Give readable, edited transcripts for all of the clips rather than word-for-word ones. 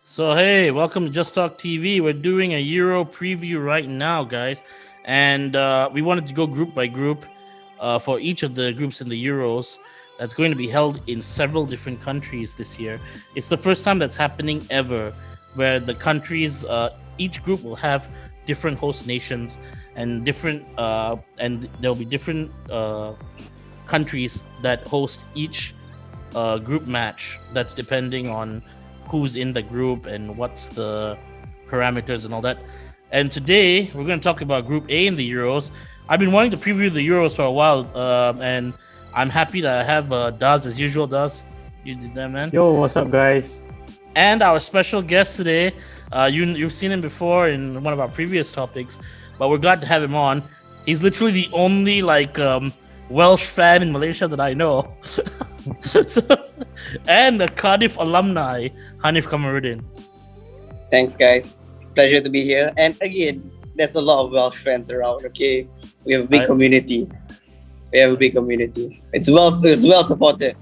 So hey, welcome to Just Talk TV. We're doing a Euro preview right now, guys, and we wanted to go group by group for each of the groups in the Euros. That's going to be held in several different countries this year. It's the first time that's happening ever, where the countries, each group will have different host nations and and there'll be different countries that host each group match. That's depending on who's in the group and what's the parameters and all that. And today we're going to talk about Group A in the Euros. I've been wanting to preview the Euros for a while, and I'm happy to have Daz as usual. Daz, you did that, man. Yo, what's up, guys? And our special guest today, you've seen him before in one of our previous topics, but we're glad to have him on. He's literally the only Welsh fan in Malaysia that I know. So, and a Cardiff alumni, Hanif Kamarudin. Thanks, guys. Pleasure to be here. And again, there's a lot of Welsh fans around. Okay, we have a big community. It's well supported.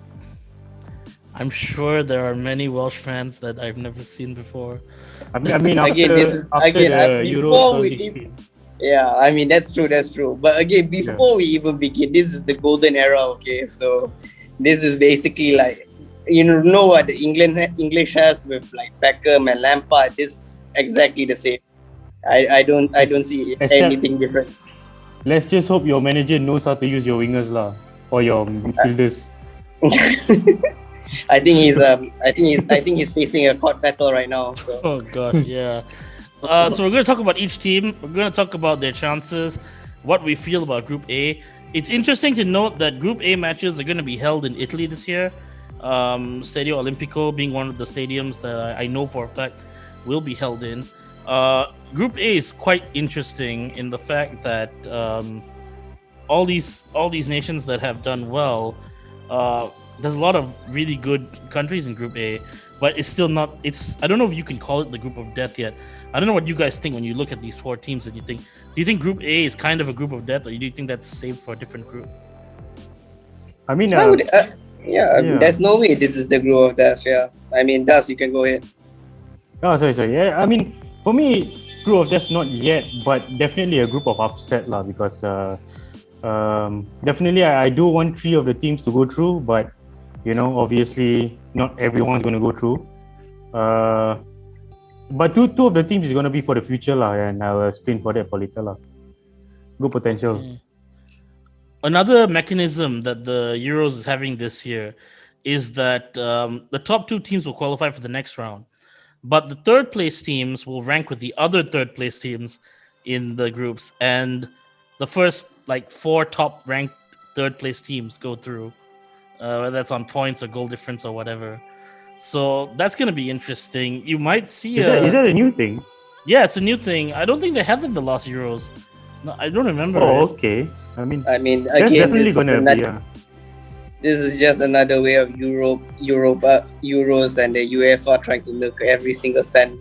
I'm sure there are many Welsh fans that I've never seen before. I mean after, Again, this is after again the before Euro we 2016. yeah. I mean that's true. But again, before we even begin, this is the golden era. Okay, so this is basically like know what the English has with like Beckham and Lampard. This is exactly the same. I don't see Except- anything different. Let's just hope your manager knows how to use your wingers lah, or your midfielders. I think he's facing a court battle right now. So Oh god, yeah. So we're going to talk about each team. We're going to talk about their chances, what we feel about Group A. It's interesting to note that Group A matches are going to be held in Italy this year. Stadio Olimpico being one of the stadiums that I know for a fact will be held in. Group A is quite interesting in the fact that all these nations that have done well, there's a lot of really good countries in Group A, but it's still not. I don't know if you can call it the group of death yet. I don't know what you guys think when you look at these four teams. And do you think Group A is kind of a group of death, or do you think that's saved for a different group? I mean, I would, there's no way this is the group of death. Yeah, I mean, Das, you can go ahead. oh sorry. Yeah, I mean, for me, group of death not yet, but definitely a group of upset lah. Because definitely I do want three of the teams to go through, but obviously not everyone's going to go through. But two of the teams is going to be for the future lah, and I'll explain for that for later lah. Good potential. Yeah. Another mechanism that the Euros is having this year is that the top two teams will qualify for the next round, but the third place teams will rank with the other third place teams in the groups, and the first four top ranked third place teams go through, whether that's on points or goal difference or whatever. So that's going to be interesting. You might see Is that a new thing? Yeah, it's a new thing. I don't think they had that in the last Euros. No, I don't remember. Oh, it. okay. I mean, I mean, that's again, definitely gonna be. this is just another way of Euros and the UEFA trying to milk every single cent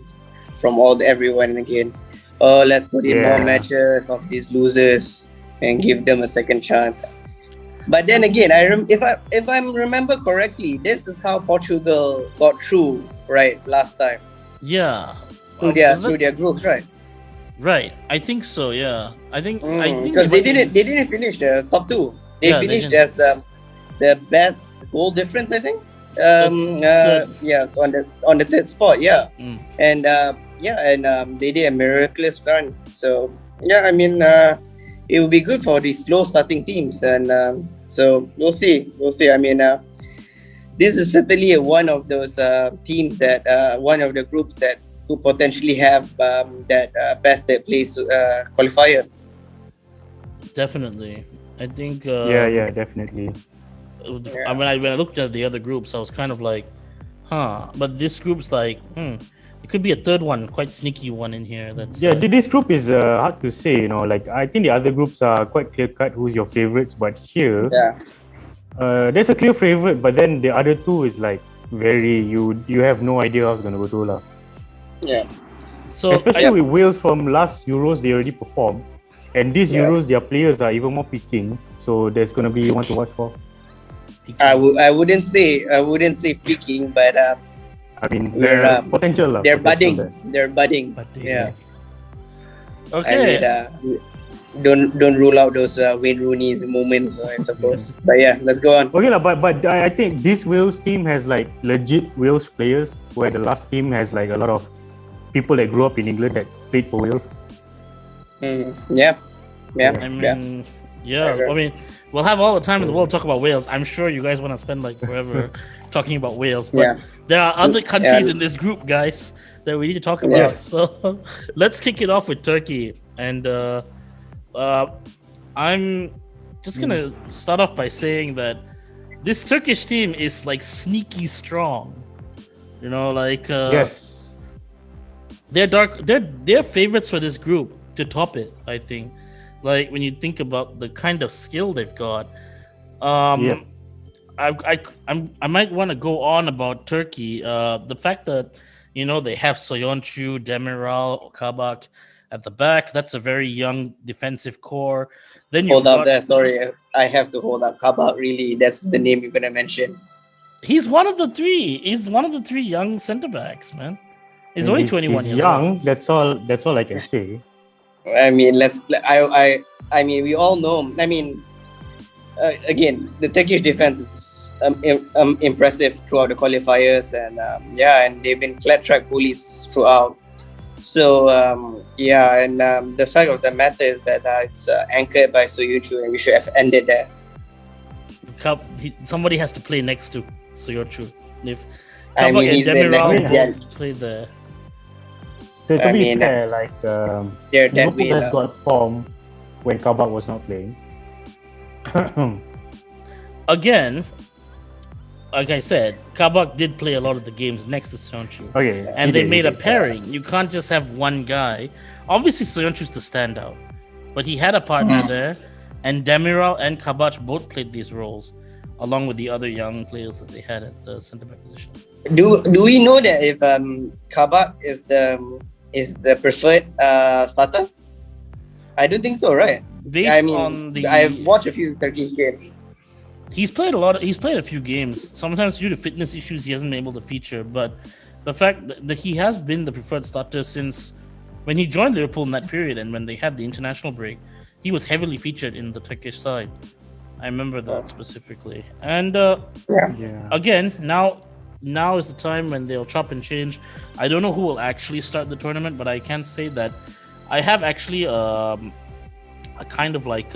from everyone again. Oh, let's put in more matches of these losers and give them a second chance. But then again, if I remember correctly, this is how Portugal got through right last time. Yeah. Through their groups, right? Right. I think so. Yeah. I think because they didn't finish the top two. They finished as the best goal difference, I think. On the third spot, yeah. And they did a miraculous run. So yeah, I mean, it will be good for these slow starting teams, and so we'll see. I mean, this is certainly one of those teams that one of the groups that could potentially have that best third place qualifier. Definitely. I think. Definitely. I mean, when I looked at the other groups, I was kind of like, huh. But this group's like, it could be a third one, quite sneaky one in here. This group is hard to say. I think the other groups are quite clear cut. Who's your favorites? But here, there's a clear favorite. But then the other two is like very you have no idea how it's gonna go through lah. Yeah. So especially with Wales from last Euros, they already performed, and these Euros, their players are even more peaking. So there's gonna be one to watch for. I wouldn't say peaking, but I mean, their potential. They're budding. They're budding. Yeah. Okay. I mean, don't rule out those Wayne Rooney's moments, I suppose. But yeah, let's go on. Okay, but I think this Wales team has like legit Wales players, where the last team has like a lot of people that grew up in England that played for Wales. Yeah. I mean, I mean, we'll have all the time in the world to talk about Wales. I'm sure you guys want to spend like forever talking about Wales, but there are other countries in this group, guys, that we need to talk about. Yes. So let's kick it off with Turkey. And I'm just gonna start off by saying that this Turkish team is like sneaky strong. You know, like yes, they're favorites for this group to top it, I think. Like when you think about the kind of skill they've got, I might want to go on about Turkey. The fact that they have Soyuncu, Demiral, Kabak at the back. That's a very young defensive core. Then you hold up there. Sorry, I have to hold up. Kabak, really? That's the name you're gonna mention. He's one of the three. He's one of the three young center backs, man. He's only 21 years young. old. That's all I can say. I mean, I mean, we all know. I mean, again, the Turkish defense is impressive throughout the qualifiers, and and they've been flat track bullies throughout. So and the fact of the matter is that it's anchored by Soyuncu, and we should have ended there. Somebody has to play next to Soyuncu. If Kabak and Demiral play there. To be fair, like Liverpool has got form when Kabak was not playing. Again, like I said, Kabak did play a lot of the games next to Soyuncu. Okay, and they made a pairing. You can't just have one guy. Obviously, Soyuncu's the standout, but he had a partner there, and Demiral and Kabak both played these roles, along with the other young players that they had at the centre back position. Do we know that if Kabak is the preferred starter? I don't think so, right? I've watched a few Turkish games. He's played a few games. Sometimes due to fitness issues, he hasn't been able to feature. But the fact that he has been the preferred starter since when he joined Liverpool in that period, and when they had the international break, he was heavily featured in the Turkish side. I remember that specifically. And again, now is the time when they'll chop and change. I don't know who will actually start the tournament, but I can say that I have actually a kind of like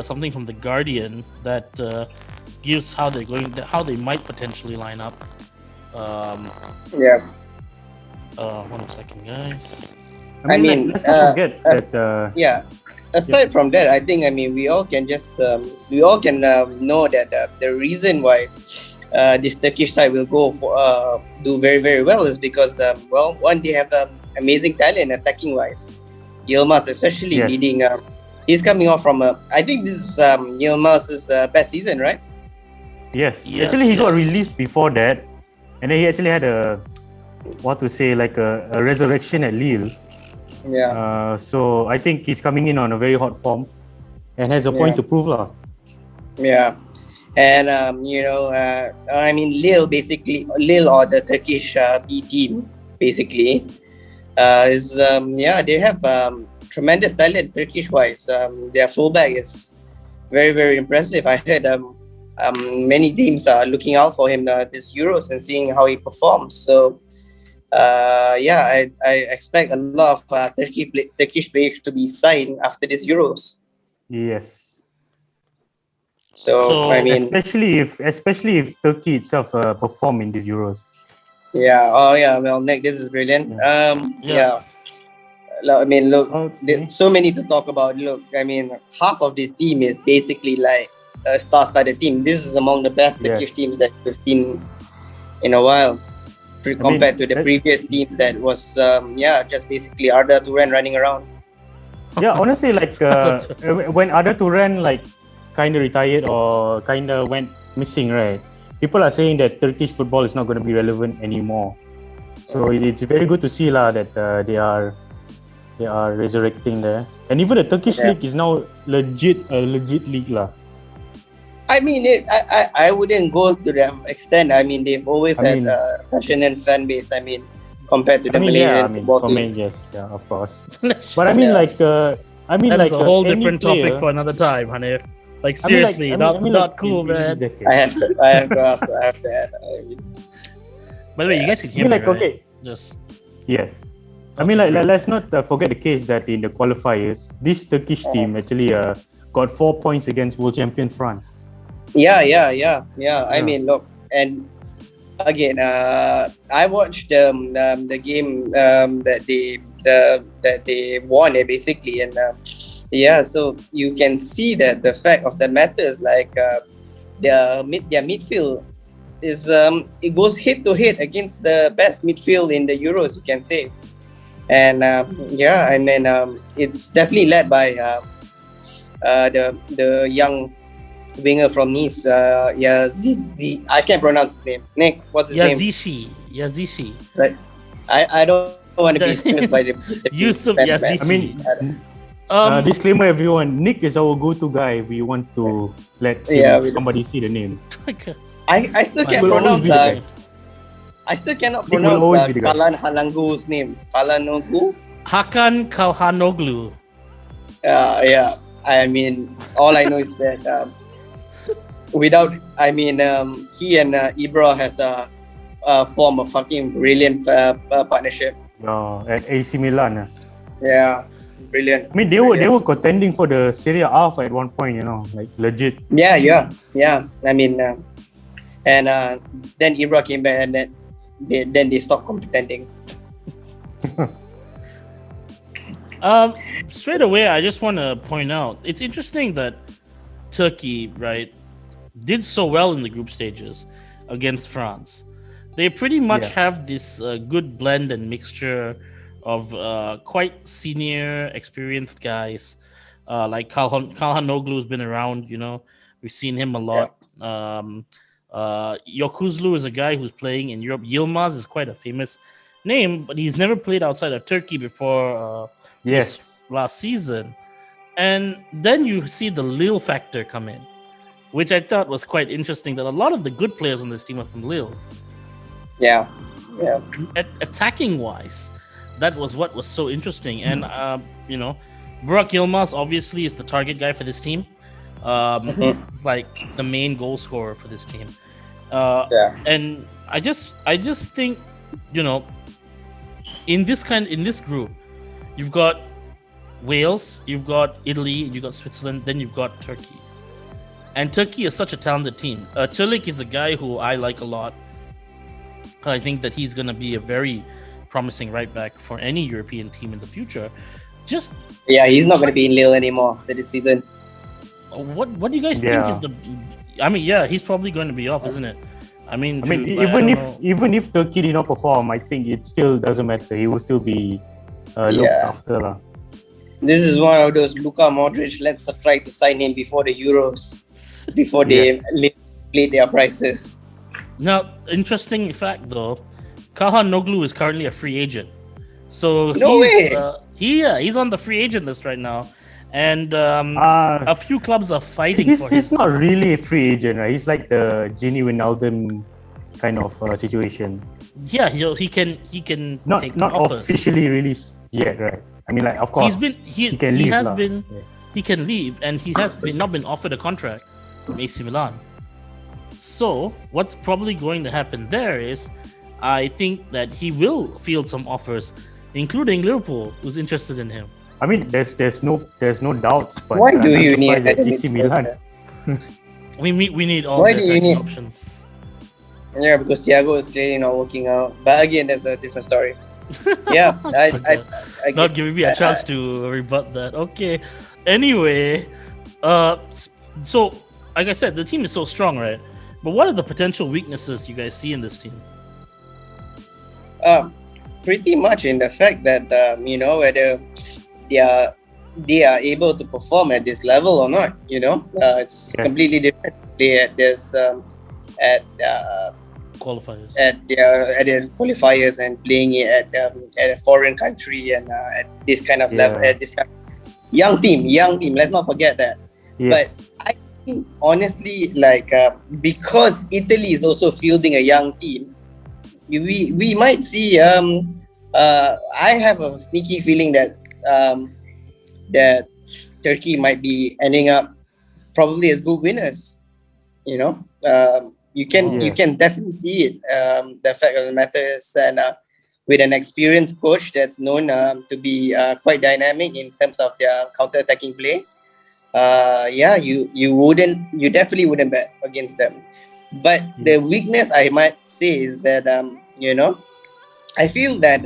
something from the Guardian that gives how they might potentially line up. One second, guys. I mean, let's not forget that. Aside from that, I think we all can just know that the reason why this Turkish side will do very, very well is because one, they have amazing talent attacking wise. Yilmaz especially leading. He's coming off from I think this is Yilmaz's best season, right? Yes. Actually, he got released before that, and then he actually had a resurrection at Lille. Yeah. So I think he's coming in on a very hot form, and has a point to prove, lah. Yeah. And Lille or the Turkish B team basically they have tremendous talent Turkish wise. Their fullback is very, very impressive. I heard many teams are looking out for him this Euros and seeing how he performs. So I expect a lot of Turkish players to be signed after this Euros. Yes. So I mean, especially if Turkey itself perform in these Euros. Yeah. Oh yeah. Well, Nick, this is brilliant. I mean, look, there's so many to talk about. Look, I mean, half of this team is basically like a star-studded team. This is among the best Turkish teams that we've seen in a while, compared to the previous teams that was just basically Arda Turan running around. Yeah, honestly, like when Arda Turan kind of retired or kind of went missing, right? People are saying that Turkish football is not going to be relevant anymore. So it's very good to see that they are resurrecting there. And even the Turkish league is now a legit league lah. I mean, I wouldn't go to that extent. I mean, they've always had a passionate fan base. I mean, compared to the Malaysian football team. Yes, yeah, of course. But I mean, like, that is a whole different player, topic for another time, Hanif. Like seriously, not cool, man. I have to ask. I have to add. By the way, you guys can hear me, right? Okay. Just yes. I mean, like, let's not forget the case that in the qualifiers, this Turkish team actually got 4 points against world champion France. Yeah. I mean, look, and again, I watched the game that they won basically, and so you can see that the fact of the matter is like their midfield is it goes head to head against the best midfield in the Euros, you can say, and it's definitely led by the young winger from Nice, Yazici. I can't pronounce his name. Nick, what's his name? Yazici. Right. I don't want to be expressed by the Yusuf Yazici. I mean, disclaimer, everyone. Nick is our go-to guy. We want to let somebody see the name. I still can't pronounce. I still cannot pronounce Kalan Halangu's name. Kalanoglu. Hakan Kalhanoglu. Yeah. I mean, all I know is that he and Ibra has a form of fucking brilliant partnership. At AC Milan. Yeah, brilliant. I mean, they were contending for the Serie A at one point, like legit. Yeah. I mean, and then Ibra came back, and then they stopped contending. Straight away, I just want to point out, it's interesting that Turkey, right, did so well in the group stages against France. They pretty much have this good blend and mixture of quite senior, experienced guys. Like Kalhanoglu has been around, we've seen him a lot. Yokuzlu is a guy who's playing in Europe. Yilmaz is quite a famous name, but he's never played outside of Turkey before this last season. And then you see the Lille factor come in, which I thought was quite interesting, that a lot of the good players on this team are from Lille. Yeah. Attacking wise, that was what was so interesting. And Burak Yilmaz obviously is the target guy for this team. It's like the main goal scorer for this team. And I just think, in this group, you've got Wales, you've got Italy, you've got Switzerland, then you've got Turkey. And Turkey is such a talented team. Çelik is a guy who I like a lot. I think that he's going to be a very promising right back for any European team in the future. He's not going to be in Lille anymore this season. What do you guys think is the? I mean, he's probably going to be off, isn't it? Even if Turkey did not perform, I think it still doesn't matter. He will still be looked after. This is one of those Luka Modric. Let's try to sign him before the Euros, before they play their prices. Now, interesting fact though, Kalhanoglu is currently a free agent. So he's on the free agent list right now. And a few clubs are fighting for him. He's not really a free agent, right? He's like the Gini Wijnaldum kind of situation. Yeah, he can not take offers. Officially released yet, right? I mean, like, of course, he can leave, and he has not been offered a contract from AC Milan. So what's probably going to happen there is, I think that he will field some offers, including Liverpool, who's interested in him. I mean, there's no doubts. But why do you need AC Milan? We need all the options. Yeah, because Thiago is clearly not working out. But again, that's a different story. Yeah, I not giving me a chance to rebut that. Okay. Anyway, so like I said, the team is so strong, right? But what are the potential weaknesses you guys see in this team? Pretty much in the fact that whether they are able to perform at this level or not. It's completely different. At qualifiers, at their qualifiers, and playing it at a foreign country, and at this kind of level, at this kind of young team. Let's not forget that. Yes. But I honestly, like because Italy is also fielding a young team, we might see. I have a sneaky feeling that Turkey might be ending up probably as group winners. You know, you can definitely see it. The fact of the matter is that with an experienced coach that's known to be quite dynamic in terms of their counter-attacking play, you definitely wouldn't bet against them. But the weakness I might say is that I feel that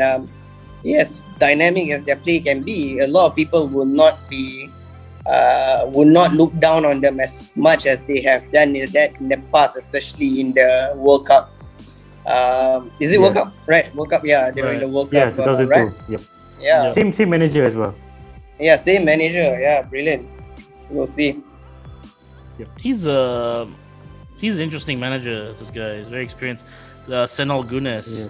yes, dynamic as their play can be, a lot of people will not look down on them as much as they have done in the past, especially in the World Cup. Is it World Cup? Right, World Cup. Yeah, during the World Cup. 2002. Right? Yep. Yeah. Same manager as well. Yeah, same manager. Yeah, brilliant. We'll see. Yep. He's an interesting manager. This guy is very experienced. Senol Gunes.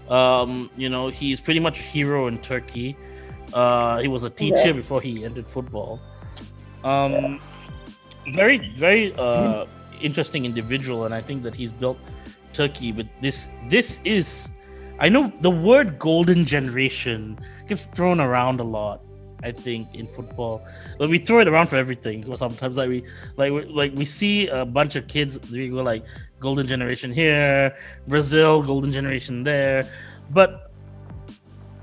Yes. He's pretty much a hero in Turkey. He was a teacher before he entered football. Very, very interesting individual, and I think that he's built Turkey with this. This is, I know the word "golden generation" gets thrown around a lot. I think in football, but we throw it around for everything. Because sometimes we see a bunch of kids, we go like golden generation here, Brazil, golden generation there. But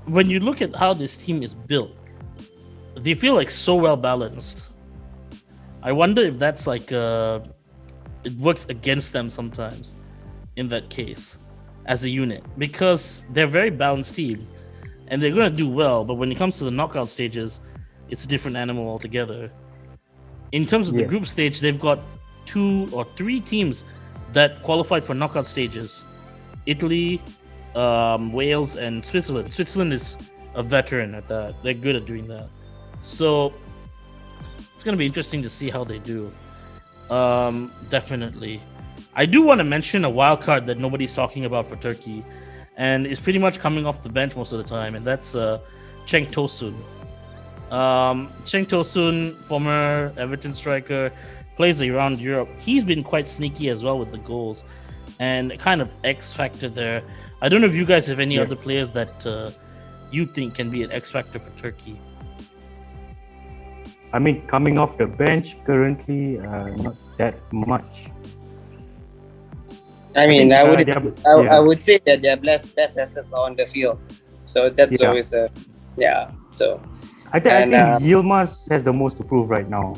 when you look at how this team is built, they feel like so well balanced. I wonder if that's like it works against them sometimes in that case as a unit, because they're a very balanced team and they're going to do well, but when it comes to the knockout stages, it's a different animal altogether. In terms of the group stage, they've got 2 or 3 teams that qualified for knockout stages: Italy, Wales, and Switzerland. Switzerland is a veteran at that. They're good at doing that. So it's going to be interesting to see how they do. Definitely. I do want to mention a wild card that nobody's talking about for Turkey, and is pretty much coming off the bench most of the time, and that's Cenk Tosun. Cenk Tosun, former Everton striker, plays around Europe. He's been quite sneaky as well with the goals, and kind of X factor there. I don't know if you guys have any other players that you think can be an X factor for Turkey. I mean, coming off the bench currently, not that much. I would say that their best assets are on the field, so that's always So I think Yilmaz has the most to prove right now.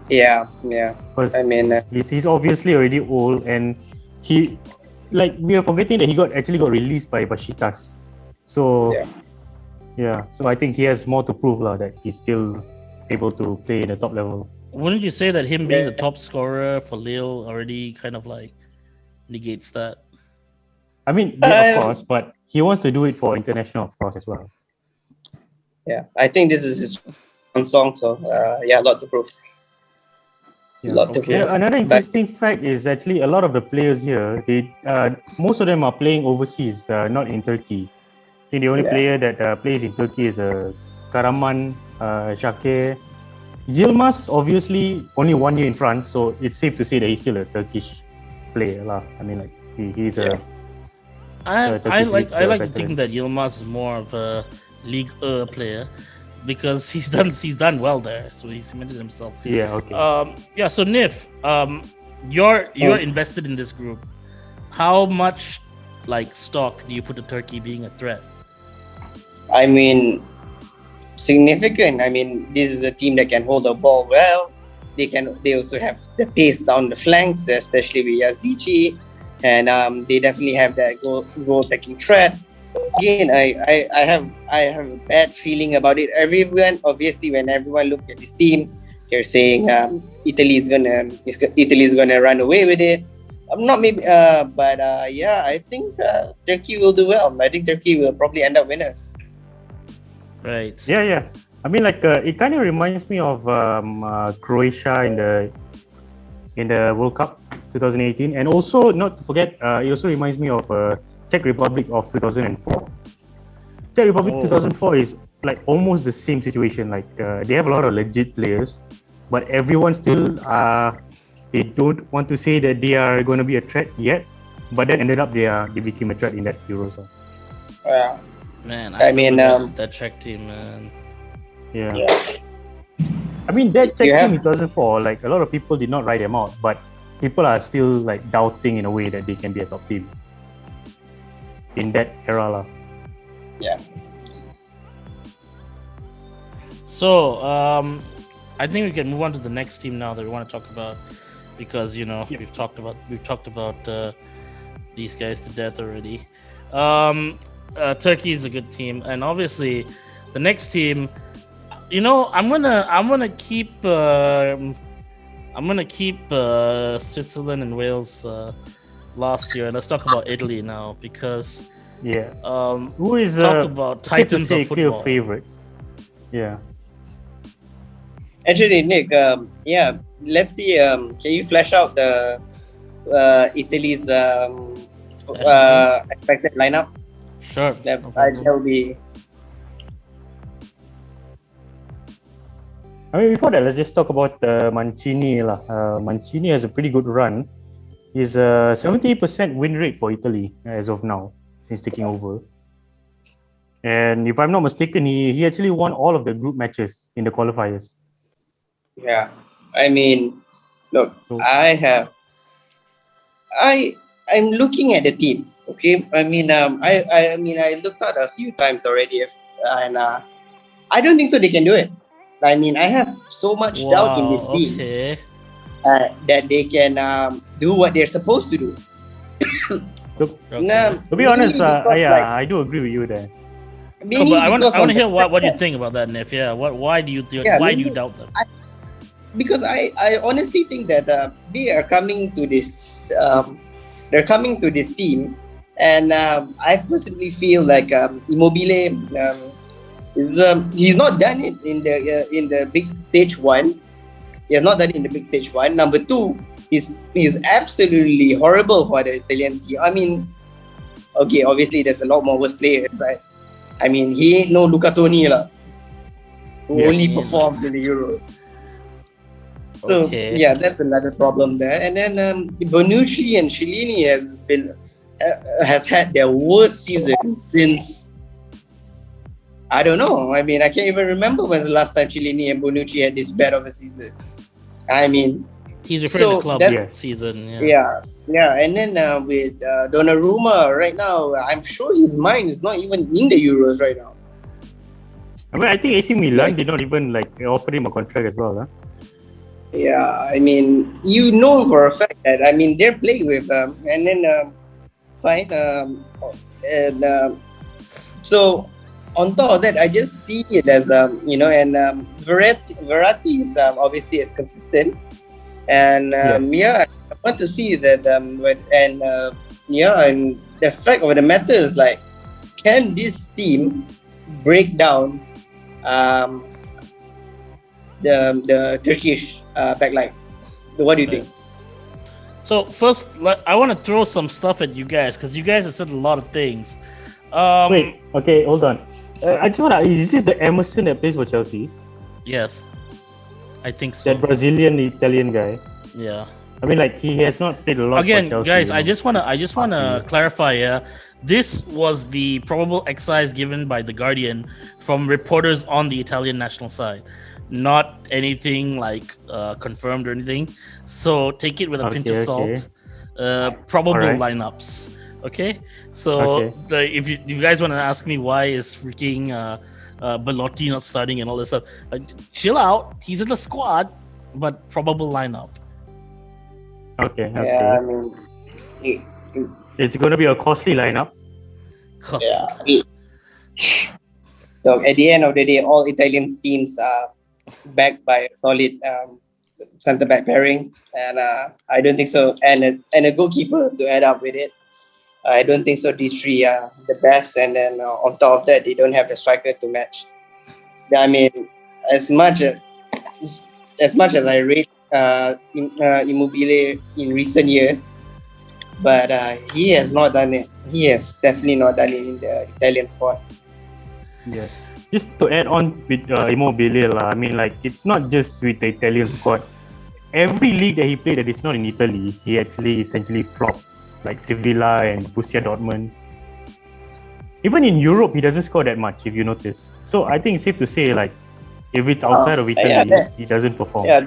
Yeah. Because he's obviously already old, and we are forgetting that he actually got released by Besiktas. So so I think he has more to prove that he's still able to play in the top level. Wouldn't you say that him being the top scorer for Lille already kind of like negates that? I mean, of course, but he wants to do it for international, of course, as well. Yeah, I think this is his own song, so a lot to prove. Another interesting fact is actually a lot of the players here, most of them are playing overseas, not in Turkey. I think the only player that plays in Turkey is Karaman Shakir. Yilmaz, obviously, only 1 year in France, so it's safe to say that he's still a Turkish player. I mean, he's a. I like to think that Yilmaz is more of a League player, because he's done well there, so he's cemented himself. Yeah. Okay. So Nif, you're invested in this group. How much stock do you put to Turkey being a threat? I mean, significant. I mean, this is a team that can hold the ball well. They also have the pace down the flanks, especially with Yazici, and they definitely have that goal taking threat. Again, I have a bad feeling about it. Obviously, when everyone looked at this team, they're saying Italy's gonna run away with it. I think Turkey will do well. I think Turkey will probably end up winners. Right. Yeah. I mean, it kind of reminds me of Croatia in the World Cup 2018, and also not to forget, it also reminds me of Czech Republic of 2004. Czech Republic 2004 is almost the same situation. They have a lot of legit players, but everyone still they don't want to say that they are going to be a threat yet. But then ended up they became a threat in that Euros. Yeah. Man, I mean that Czech team, man. Yeah. I mean that Czech team in 2004, like a lot of people did not write them out, but people are still like doubting in a way that they can be a top team in that era lah. Yeah. So I think we can move on to the next team now that we want to talk about, because we've talked about these guys to death already. Turkey is a good team, and obviously the next team, I'm gonna keep Switzerland and Wales last year, and let's talk about Italy now, because who is talk about titans of football favorites. Actually, Nick, let's see. Can you flesh out the Italy's expected lineup? Sure. That will be. I mean, before that, let's just talk about Mancini lah. Mancini has a pretty good run. He's a 70% win rate for Italy as of now since taking over. And if I'm not mistaken, he actually won all of the group matches in the qualifiers. Yeah, I mean, look, I'm looking at the team. Okay, I mean, I looked at a few times already, and I don't think so they can do it. I mean, I have so much doubt in this team that they can do what they're supposed to do. To be honest, I do agree with you there. No, but I want to hear what you think about that, Nif. Yeah, why do you doubt them? Because I honestly think that they are coming to this. They're coming to this team, and I personally feel like Immobile. He's not done it in the big stage one. He has not done it in the big stage one. Number two, he's absolutely horrible for the Italian team. I mean, okay, obviously there's a lot more worse players, but I mean, he ain't no Luca Toni lah, who only performed in the Euros. So that's another problem there. And then Bonucci and Chiellini has had their worst season since, I don't know. I mean, I can't even remember when the last time Chiellini and Bonucci had this bad of a season. I mean, he's referring to club season. Yeah. And then with Donnarumma right now, I'm sure his mind is not even in the Euros right now. I mean, I think AC Milan did not even offer him a contract as well, huh? Yeah, I mean, for a fact that they're playing with and then fine, so on top of that, I just see it as and Verratti is obviously is consistent, and I want to see that and the fact of the matter is can this team break down the Turkish backline? What do you think? So first, I want to throw some stuff at you guys, because you guys have said a lot of things. Wait, okay, hold on. I just want to. Is this the Emerson that plays for Chelsea? Yes, I think so. That Brazilian Italian guy. Yeah. I mean, he has not played a lot for Chelsea. Guys, I just wanna clarify. Yeah, this was the probable excise given by The Guardian from reporters on the Italian national side, not anything confirmed or anything. So take it with a pinch of salt. Probable lineups. Okay, so if you guys want to ask me why is freaking Belotti not starting and all this stuff, chill out. He's in the squad, but probable lineup. Okay. Yeah, it's going to be a costly lineup. Costly. So at the end of the day, all Italian teams are backed by a solid centre back pairing, and I don't think so. And a goalkeeper to add up with it. I don't think so. These three are the best, and then on top of that, they don't have the striker to match. I mean, as much as I rate Immobile in recent years, but he has not done it. He has definitely not done it in the Italian squad. Yeah. just to add on with Immobile, I mean, like, it's not just with the Italian squad. Every league that he played that is not in Italy, he actually essentially flopped, like Sevilla and Borussia Dortmund. Even in Europe, he doesn't score that much, if you notice. So I think it's safe to say, like, if it's outside of Italy, he doesn't perform. Yeah,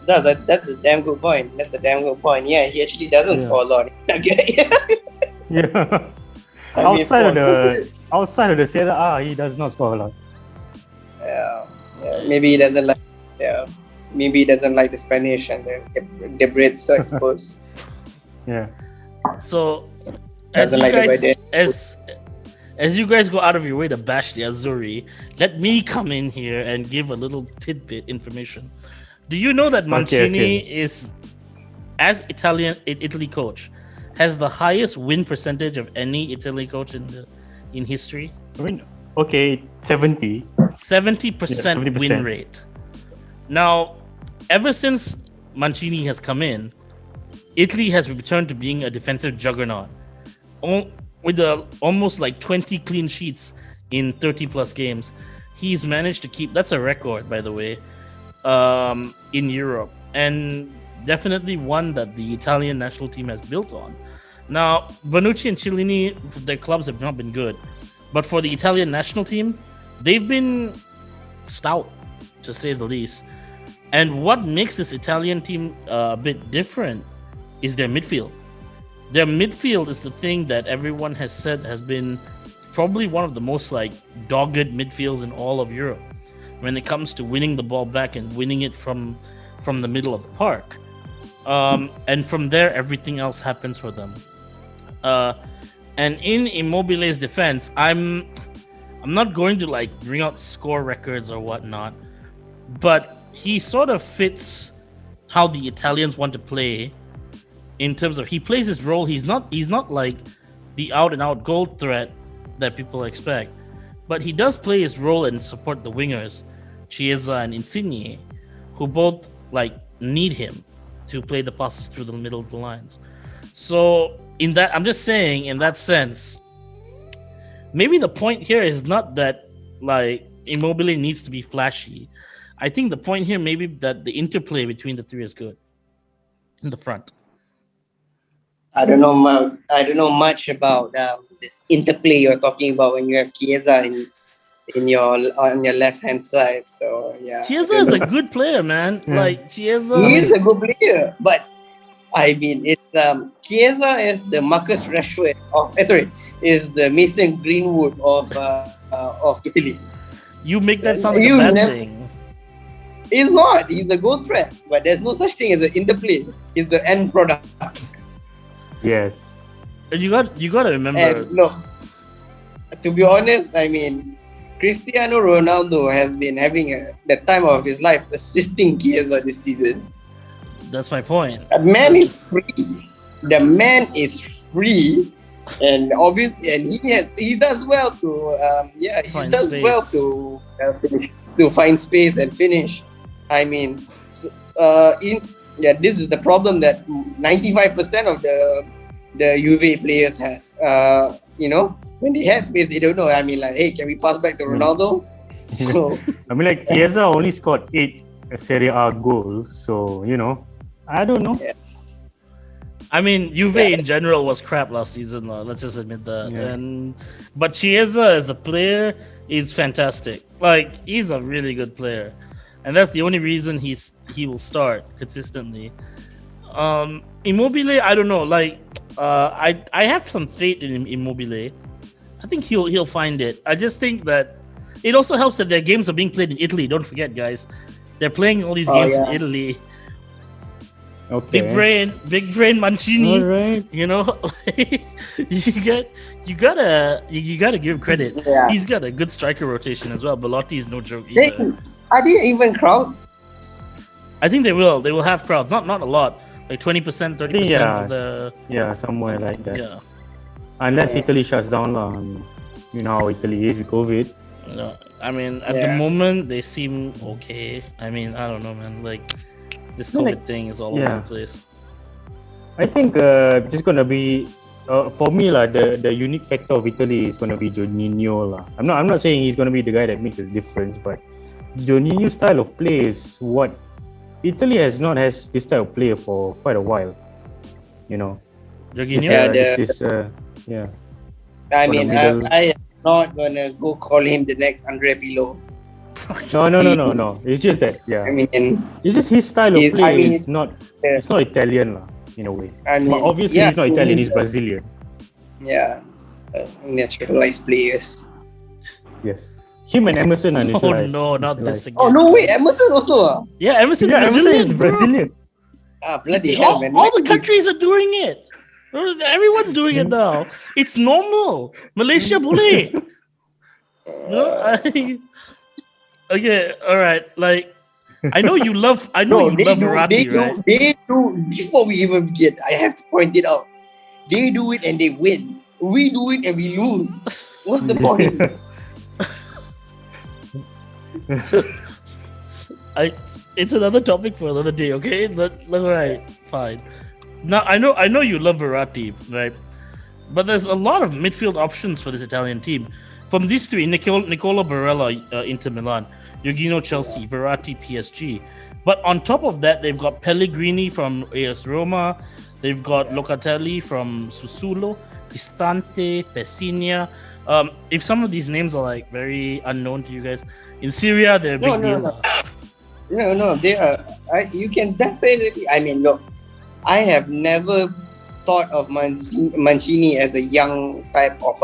that's a damn good point. That's a damn good point. Yeah, he actually doesn't score a lot. Yeah. Outside of the Serie A, he does not score a lot. Yeah. Maybe he doesn't like. Yeah. Maybe he doesn't like the Spanish and the Brits, I suppose. Yeah. So, as you guys go out of your way to bash the Azzurri, let me come in here and give a little tidbit information. Do you know that Mancini is, as Italy coach, has the highest win percentage of any Italy coach in history? I mean, 70%. 70% win rate. Now, ever since Mancini has come in, Italy has returned to being a defensive juggernaut, with almost like 20 clean sheets in 30 plus games. He's managed to keep, that's a record, by the way, in Europe, and definitely one that the Italian national team has built on. Now, Bonucci and Chiellini, their clubs have not been good, but for the Italian national team, they've been stout, to say the least. And what makes this Italian team a bit different is their midfield. Their midfield is the thing that everyone has said has been probably one of the most like dogged midfields in all of Europe when it comes to winning the ball back and winning it from the middle of the park. And from there, everything else happens for them. And in Immobile's defense, I'm not going to like bring out score records or whatnot, but he sort of fits how the Italians want to play. In terms of he plays his role, he's not like the out and out goal threat that people expect, but he does play his role and support the wingers, Chiesa and Insigne, who both like need him to play the passes through the middle of the lines. So in that, I'm just saying, in that sense, maybe the point here is not that like Immobile needs to be flashy. I think the point here maybe that the interplay between the three is good in the front. I don't know much about this interplay you're talking about when you have Chiesa on your left hand side. So yeah, Chiesa is a good player, man. Like Chiesa, he is a good player, but I mean, it's Chiesa is the Marcus Rashford is the Mason Greenwood of Italy. You make that sound like a bad thing. He's not. He's a goal threat, but there's no such thing as an interplay. He's the end product. Yes. And you got to remember. And look, to be honest, I mean, Cristiano Ronaldo has been having the time of his life assisting Chiesa this season. That's my point. The man is free. The man is free, and obviously, and he does well to to find space and finish. I mean, this is the problem that 95% of the Juve players had. When they had space, they don't know. I mean, like, hey, can we pass back to Ronaldo? So, I mean, like, Chiesa only scored 8 Serie A goals, so I don't know. Yeah. I mean, Juve in general was crap last season. Let's just admit that. Yeah. But Chiesa as a player is fantastic. Like, he's a really good player, and that's the only reason he will start consistently. Immobile, I don't know. Like, I have some faith in Immobile. I think he'll find it. I just think that it also helps that their games are being played in Italy. Don't forget, guys, they're playing all these games in Italy. Okay. Big brain Mancini. All right. You gotta give credit. Yeah. He's got a good striker rotation as well. Belotti is no joke either. Are they even crowds? I think they will. They will have crowds. Not a lot. Like 20%, 30% of the. Yeah, somewhere like that. Yeah. Unless Italy shuts down, you know how Italy is with COVID. No, I mean at the moment they seem okay. I mean, I don't know, man. Like, this COVID thing is all over the place. I think just gonna be For me the unique factor of Italy is gonna be Jorginho lah. I'm not saying he's gonna be the guy that makes a difference, but Jorginho's style of play is what Italy has not has this style of player for quite a while. You know. Jorginho? Yeah. I mean, I am not gonna go call him the next Andre Pirlo. No. It's just that, yeah. I mean, it's just his style of play is not. It's not Italian lah, in a way. I mean, but obviously he's not Italian. He's Brazilian. Yeah, naturalized players. Yes. Him and Emerson are naturalized. Oh no, not this again. Oh no, wait, Emerson also. Yeah, Emerson is Brazilian. Bloody hell, man. All the countries are doing it. Everyone's doing it now. It's normal. Malaysia boleh. Okay, all right. Like, I know you love Verratti, right? They do. Before we even begin, I have to point it out. They do it and they win. We do it and we lose. What's the point? It's another topic for another day, okay? But all right, fine. Now I know you love Verratti, right? But there's a lot of midfield options for this Italian team. From these three, Nicola Barella, Inter Milan, Jorginho, Chelsea, Verratti, PSG. But on top of that, they've got Pellegrini from AS Roma. They've got Locatelli from Sassuolo, Cristante, Pessina. If some of these names are like very unknown to you guys, in Syria they're a big deal. No, they are. You can definitely. I mean, look, I have never thought of Mancini as a young type of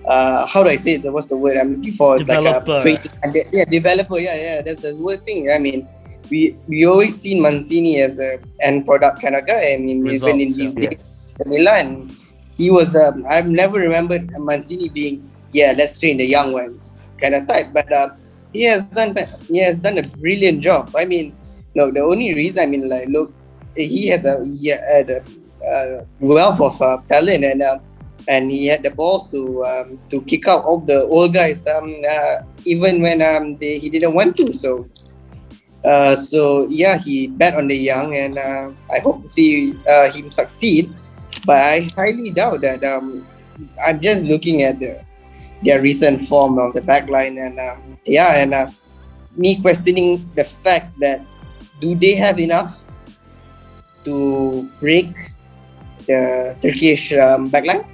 how do I say it? What's the word I'm looking for? It's developer. Like a training, developer. Yeah, that's the word thing. I mean, we always seen Mancini as a end product kind of guy. I mean, even in these days, Milan, he was. I've never remembered Mancini being let's train the young ones kind of type. But he has done a brilliant job. I mean, look, the only reason he has a wealth of talent and he had the balls to kick out all the old guys even when he didn't want to. So he bet on the young, and I hope to see him succeed. But I highly doubt that. I'm just looking at their recent form of the backline, and me questioning the fact that do they have enough to break the Turkish backline?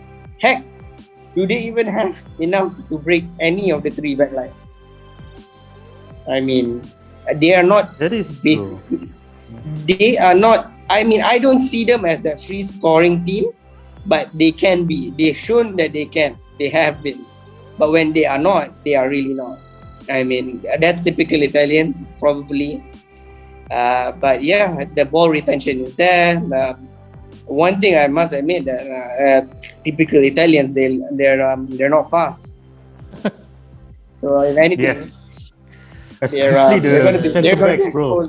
Heck, do they even have enough to break any of the three backline? I mean, they are not. That is true. They are not. I mean, I don't see them as that free scoring team, but they can be. They've shown that they can. They have been. But when they are not, they are really not. I mean, that's typical Italians, probably. But yeah, the ball retention is there. One thing I must admit that typical Italians, they're not fast. So if anything, especially the centre backs, bro.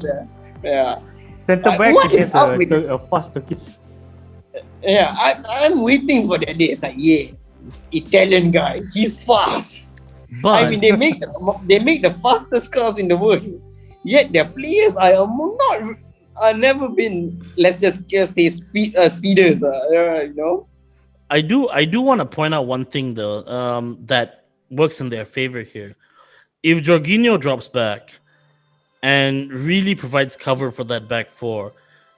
Yeah, centre back against a fast Turkish. Yeah, I'm waiting for that day. It's like, Italian guy, he's fast. But I mean, they make the fastest cars in the world. Yet their players are never been, let's just say speeders. You know. I do want to point out one thing though, that works in their favor here. If Jorginho drops back and really provides cover for that back four,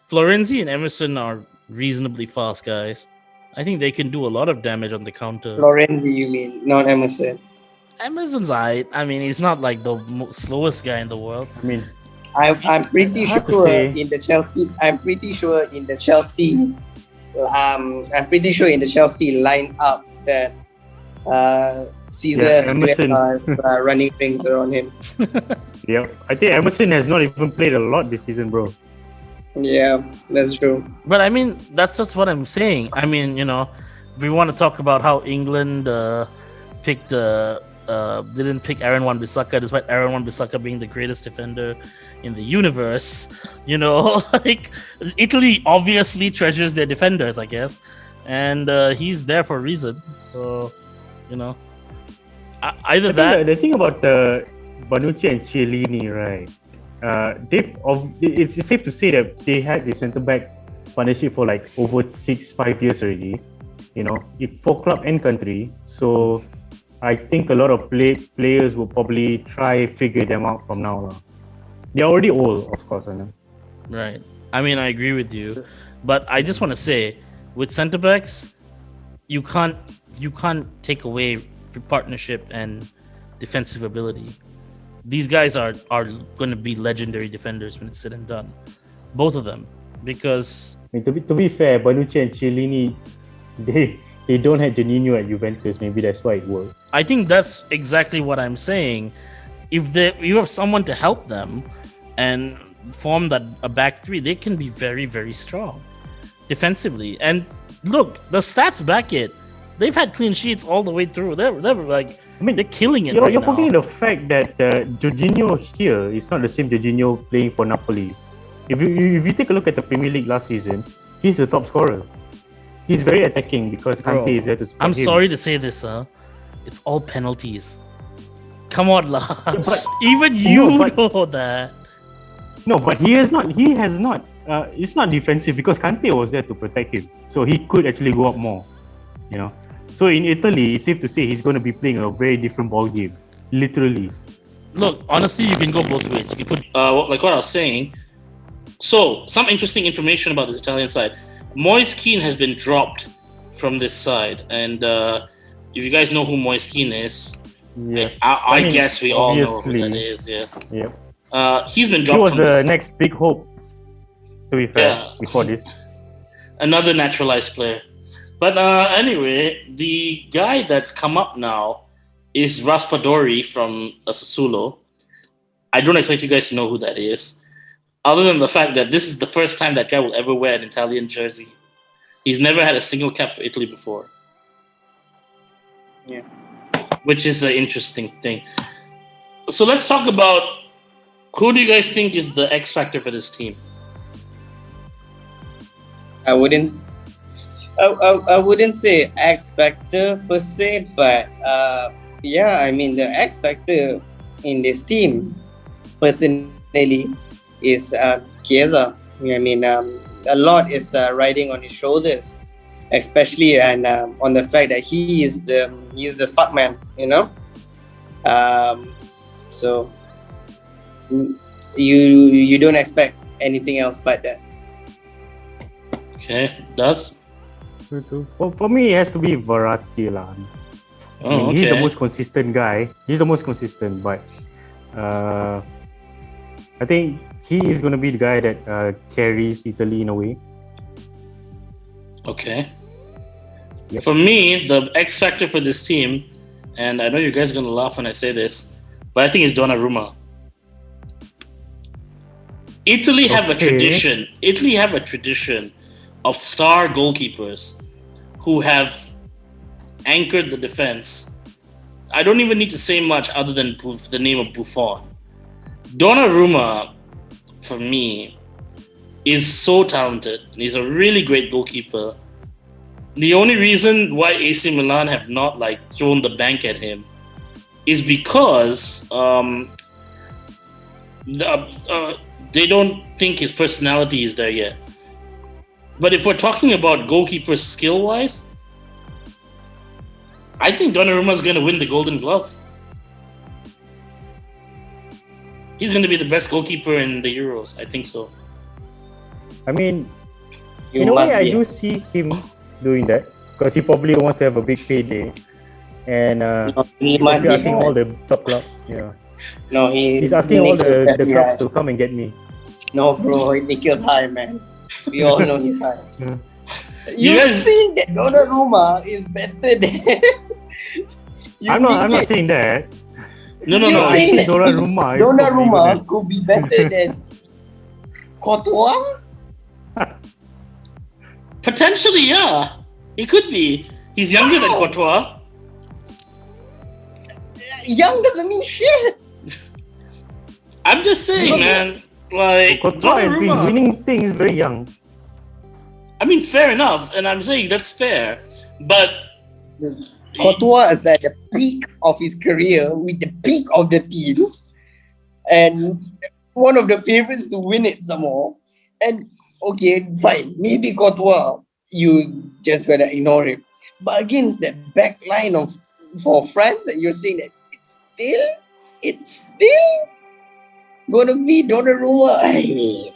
Florenzi and Emerson are reasonably fast guys. I think they can do a lot of damage on the counter. Florenzi, you mean, not Emerson? Emerson's alright. I mean, he's not like the slowest guy in the world. I mean, I'm pretty sure in the Chelsea. I'm pretty sure in the Chelsea line up that Cesar is running rings around him. Yeah, I think Emerson has not even played a lot this season, bro. Yeah, that's true. But I mean, that's just what I'm saying. I mean, you know, if we want to talk about how England didn't pick Aaron Wan-Bissaka despite Aaron Wan-Bissaka being the greatest defender in the universe, you know, like Italy obviously treasures their defenders, I guess, and he's there for a reason. So, you know, the thing about Bonucci and Chiellini, right? It's safe to say that they had the centre back partnership for like over 6-5 years already. for club and country. So I think a lot of players will probably try figure them out from now on. They're already old, of course. I know. Right. I mean, I agree with you, but I just want to say, with centre backs, you can't take away partnership and defensive ability. These guys are going to be legendary defenders when it's said and done, both of them. Because to be fair, Bonucci and Chiellini, they don't have Janino at Juventus. Maybe that's why it worked. I think that's exactly what I'm saying. If you have someone to help them and form a back three, they can be very, very strong defensively. And look, the stats back it. They've had clean sheets all the way through. They're like, they're killing it. You're forgetting the fact that Jorginho here is not the same Jorginho playing for Napoli. If you take a look at the Premier League last season, he's the top scorer. He's very attacking because Kante is there to support him. Sorry to say this, it's all penalties. Come on, lah. Even you know that. No, but he has not. It's not defensive because Kante was there to protect him, so he could actually go up more. So in Italy, it's safe to say he's going to be playing a very different ball game, literally. Look, honestly, you can go both ways. You can put like what I was saying. So some interesting information about this Italian side. Moise Kean has been dropped from this side, and if you guys know who Moise Kean is, yes. I guess we all know who that is. Yes. Yep. He's been dropped. He was the next big hope. To be fair, before this, another naturalized player. But anyway, the guy that's come up now is Raspadori from Sassuolo. I don't expect you guys to know who that is, other than the fact that this is the first time that guy will ever wear an Italian jersey. He's never had a single cap for Italy before. Yeah. Which is an interesting thing. So let's talk about who do you guys think is the X factor for this team? I wouldn't say X factor per se, but I mean the X factor in this team personally is Chiesa. I mean a lot is riding on his shoulders, especially and on the fact that he's the spark man, so you don't expect anything else but that. Okay, does. For me, it has to be Verratti lah. He's the most consistent guy. He's the most consistent, but I think he is going to be the guy that carries Italy in a way. Okay. Yep. For me, the X factor for this team, and I know you guys are going to laugh when I say this, but I think it's Donnarumma. Italy have a tradition. Italy have a tradition of star goalkeepers who have anchored the defense. I don't even need to say much other than the name of Buffon. Donnarumma, for me, is so talented. He's a really great goalkeeper. The only reason why AC Milan have not thrown the bank at him is because they don't think his personality is there yet. But if we're talking about goalkeepers skill-wise, I think Donnarumma is going to win the Golden Glove. He's going to be the best goalkeeper in the Euros. I think so. I mean, in a way, I do see him doing that because he probably wants to have a big payday, and he must be asking all the top clubs. Yeah. No, he's asking all the clubs to come and get me. No, bro, Nikhil's high, man. We all know he's high. You guys think that Donnarumma is better than? I'm not saying that. No. I think Donnarumma could be better than Courtois. Potentially, yeah. He could be. He's younger than Courtois. Young doesn't mean shit. I'm just saying, man. Courtois has been winning things very young. I mean, fair enough, and I'm saying that's fair. But Courtois is at the peak of his career with the peak of the teams, and one of the favorites to win it some more. And okay, fine, maybe Courtois you just gonna ignore him. But against that back line for France, you're saying that it's still gonna be Donnarumma. I mean,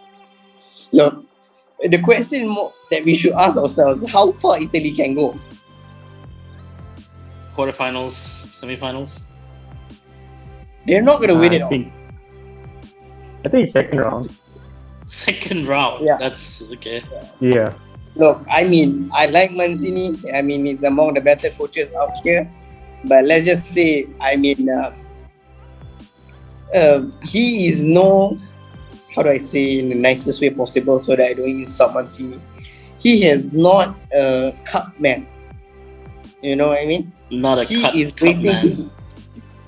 look, the question that we should ask ourselves is how far Italy can go. Quarterfinals, semifinals. They're not gonna win it all. I think second round. Second round. Yeah. That's okay. Yeah. Look, I mean, I like Mancini. I mean, he's among the better coaches out here. But let's just say, I mean, he is no, how do I say in the nicest way possible so that I don't insult Mancini. He is not a cup man. You know what I mean? Not a cup man.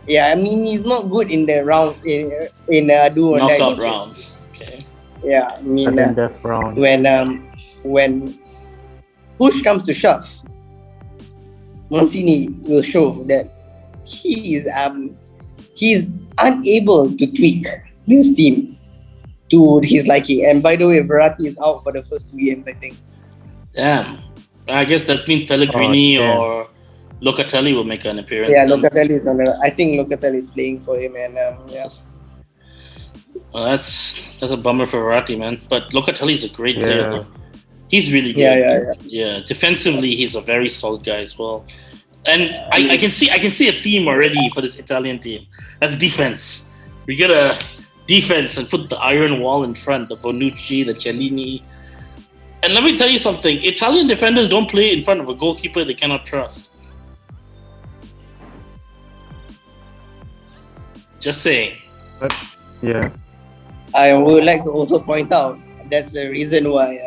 Yeah, I mean, he's not good in the round, in do or die knockout rounds. Okay. Yeah, I mean, death round. When push comes to shove, Mancini will show that he's unable to tweak this team to his liking. And by the way, Verratti is out for the first 2 games, I think. Damn. I guess that means Pellegrini or Locatelli will make an appearance. Yeah, Locatelli is I think Locatelli is playing for him, and yeah. Well, that's a bummer for Verratti, man. But Locatelli is a great player, though. He's really good. Yeah. Defensively, he's a very solid guy as well. And I can see a theme already for this Italian team. That's defense. We get a defense and put the iron wall in front, the Bonucci, the Cellini. And let me tell you something. Italian defenders don't play in front of a goalkeeper they cannot trust. Just saying. Yeah. I would like to also point out that's the reason why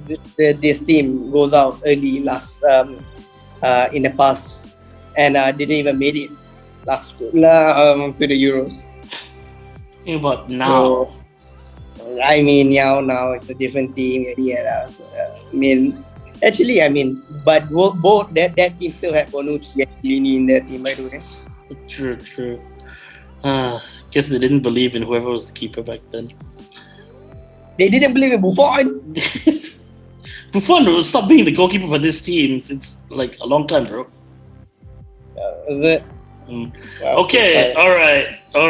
this team goes out early last in the past and didn't even made it to the Euros. But now, I mean, now it's a different team. But both that team still had Bonucci and Lini in their team, by the way. True. Guess they didn't believe in whoever was the keeper back then. They didn't believe in Buffon. Buffon stopped being the goalkeeper for this team since like a long time, bro. Is it? Wow, okay, all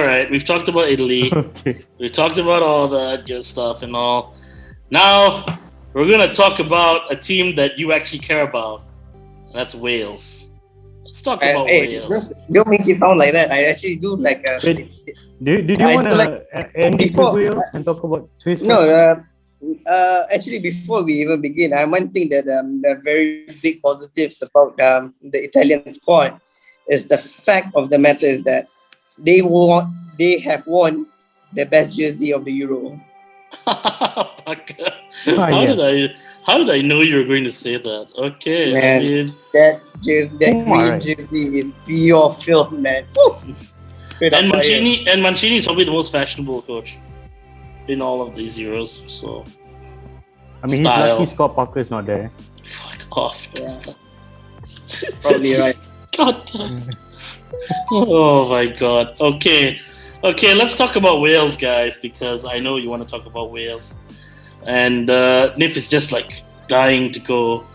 right. We've talked about Italy. Okay. We talked about all that good stuff and all. Now we're gonna talk about a team that you actually care about. That's Wales. Let's talk about Wales. Don't make it sound like that. I actually do like. Do you want to end it with Wales and talk about Swiss? No. Actually, before we even begin, one thing that the very big positives about the Italian squad is the fact of the matter is that they have won the best jersey of the Euro. How did I know you were going to say that? Okay, man, that green jersey is pure film, man. And Mancini is probably the most fashionable coach in all of these Euros. So, I mean, he's lucky Scott Parker's not there. Fuck off. Yeah. Probably right. God damn. Oh my god. Okay, let's talk about Wales, guys, because I know you want to talk about Wales. And Nif is just like dying to go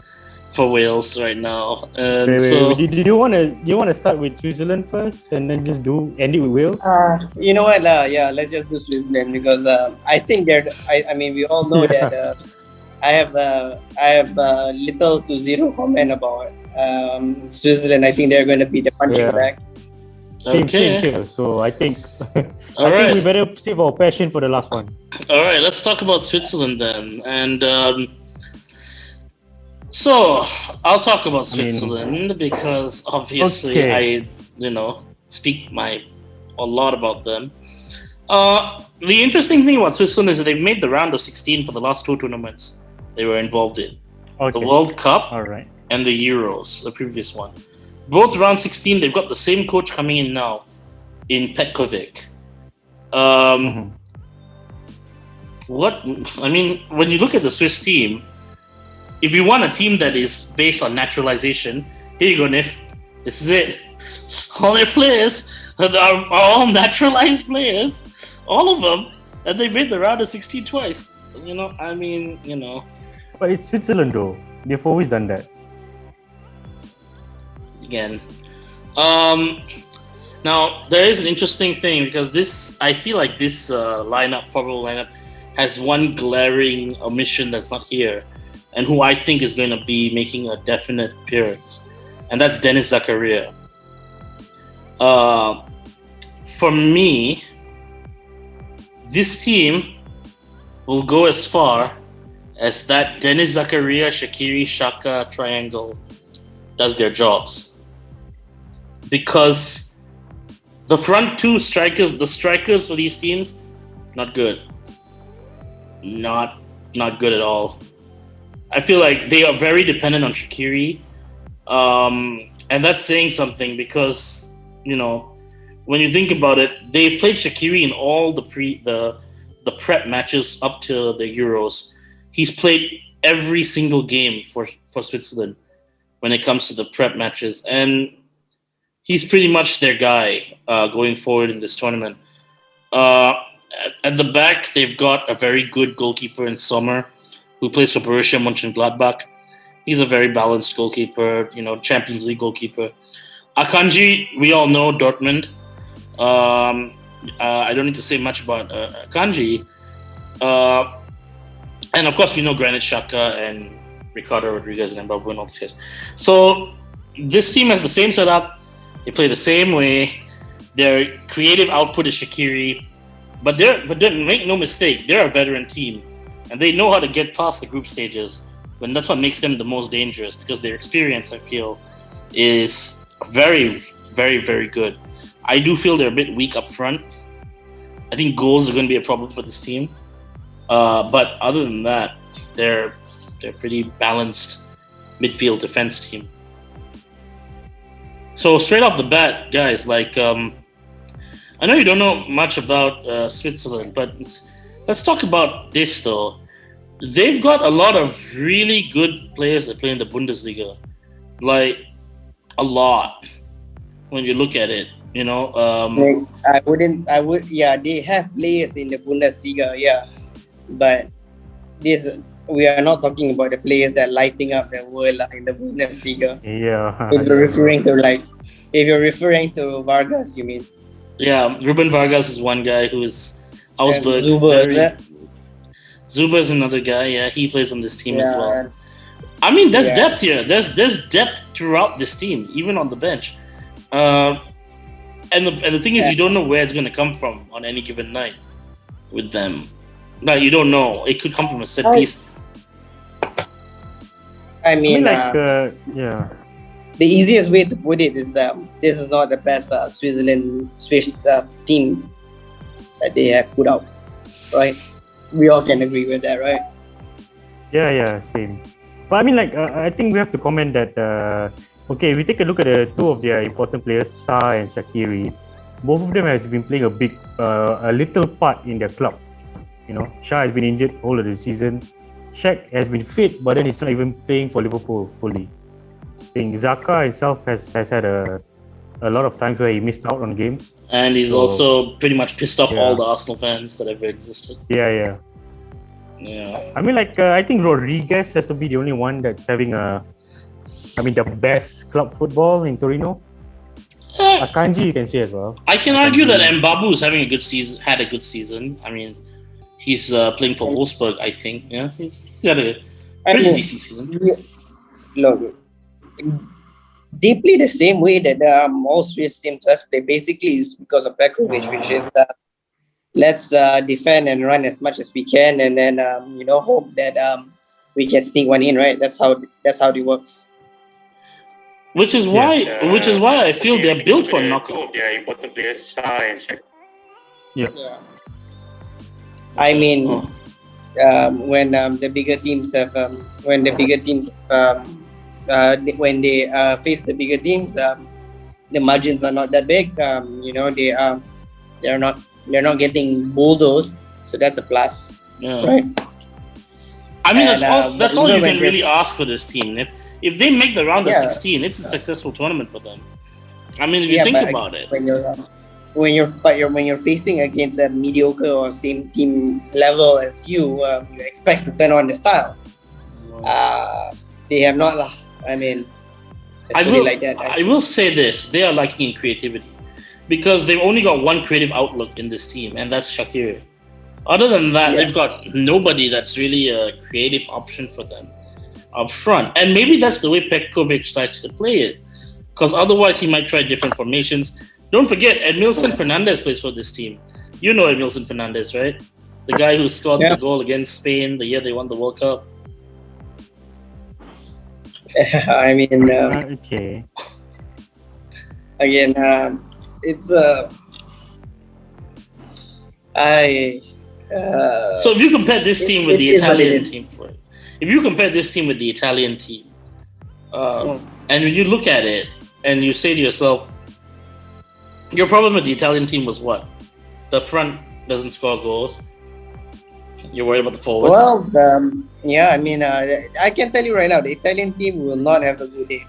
for Wales right now. Wait. Do you want to start with Switzerland first and then just end it with Wales? You know what? Let's just do Switzerland because I think I mean, we all know that I have little to zero comment about Switzerland. I think they're going to be the punching bag. Same here. So I think think we better save our passion for the last one. All right, let's talk about Switzerland then. And so I'll talk about Switzerland because obviously I speak a lot about them. The interesting thing about Switzerland is that they've made the round of 16 for the last two tournaments they were involved in. The World Cup and the Euros, the previous one. Both round 16, they've got the same coach coming in now in Petkovic. When you look at the Swiss team, if you want a team that is based on naturalization, here you go, Nif. This is it. All their players are all naturalized players. All of them. And they made the round of 16 twice. But it's Switzerland, though. They've always done that. Again. Now there is an interesting thing because I feel like this probable lineup, has one glaring omission that's not here, and who I think is going to be making a definite appearance, and that's Dennis Zakaria. For me, this team will go as far as that Dennis Zakaria, Shaqiri, Shaka triangle does their jobs. Because the front two strikers, the strikers for these teams, not good. Not good at all. I feel like they are very dependent on Shaqiri. And that's saying something because, when you think about it, they've played Shaqiri in all the prep matches up to the Euros. He's played every single game for Switzerland when it comes to the prep matches, and he's pretty much their guy going forward in this tournament. At the back, they've got a very good goalkeeper in Sommer, who plays for Borussia Mönchengladbach. He's a very balanced goalkeeper, Champions League goalkeeper. Akanji, we all know Dortmund. I don't need to say much about Akanji. And of course, we know Granit Xhaka and Ricardo Rodriguez and Mbabu and all these guys. So this team has the same setup. They play the same way. Their creative output is Shaqiri. But make no mistake, they're a veteran team. And they know how to get past the group stages. And that's what makes them the most dangerous, because their experience, I feel, is very, very, very good. I do feel they're a bit weak up front. I think goals are going to be a problem for this team. But other than that, they're pretty balanced midfield defense team. So straight off the bat, guys, I know you don't know much about Switzerland, but let's talk about this though. They've got a lot of really good players that play in the Bundesliga, a lot. When you look at it, they have players in the Bundesliga, but we are not talking about the players that lighting up the world in the Bundesliga. Yeah. If you're referring to Vargas, you mean? Yeah, Ruben Vargas is one guy who is Augsburg. Zuba is another guy. Yeah, he plays on this team as well. I mean, there's depth here. There's depth throughout this team, even on the bench. And the thing is, you don't know where it's going to come from on any given night with them. No, you don't know. It could come from a set piece. The easiest way to put it is this is not the best Swiss team that they have put out, right? We all can agree with that, right? Yeah, same. But I think we have to comment that if we take a look at the two of their important players, Sa and Shaqiri, both of them has been playing a little part in their club. Shah has been injured all of the season. Shaq has been fit, but then he's not even playing for Liverpool fully. I think Xhaka himself has had a lot of times where he missed out on games. And he's also pretty much pissed off all the Arsenal fans that ever existed. Yeah. I think Rodriguez has to be the only one that's having the best club football in Torino. Akanji, you can say as well. I can argue that Mbabu is having a good season. Had a good season. I mean, he's playing for Wolfsburg, I think. Yeah, he's had a pretty decent season. Look, they play the same way that all Swiss teams play. Basically, it's because of Pekovic, which is let's defend and run as much as we can, and then hope that we can sneak one in. Right? That's how it works. Which is why I feel they're built for knockout. Yeah, important players, Sa and Shaq. Yeah. I mean, when the bigger teams when they face the bigger teams, the margins are not that big. They're not getting bulldozed, so that's a plus, right? I mean, that's all you can really ask for this team. If they make the round of 16, it's a successful tournament for them. I mean, if you think about it, when you're facing against a mediocre or same team level as you expect to turn on the style. they have not lah. I mean, let's put it like that. I will say this: they are lacking in creativity because they've only got one creative outlook in this team, and that's Shaqiri. Other than that, they've got nobody that's really a creative option for them up front. And maybe that's the way Petkovic likes to play it, because otherwise he might try different formations. Don't forget, Edmilson Fernandez plays for this team. You know Edmilson Fernandez, right? The guy who scored the goal against Spain the year they won the World Cup. I mean, okay. Again, it's so if you compare this team with the Italian team, if you compare this team with the Italian team, and when you look at it and you say to yourself, your problem with the Italian team was what? The front doesn't score goals. You're worried about the forwards? Well, I mean, I can tell you right now, the Italian team will not have a good day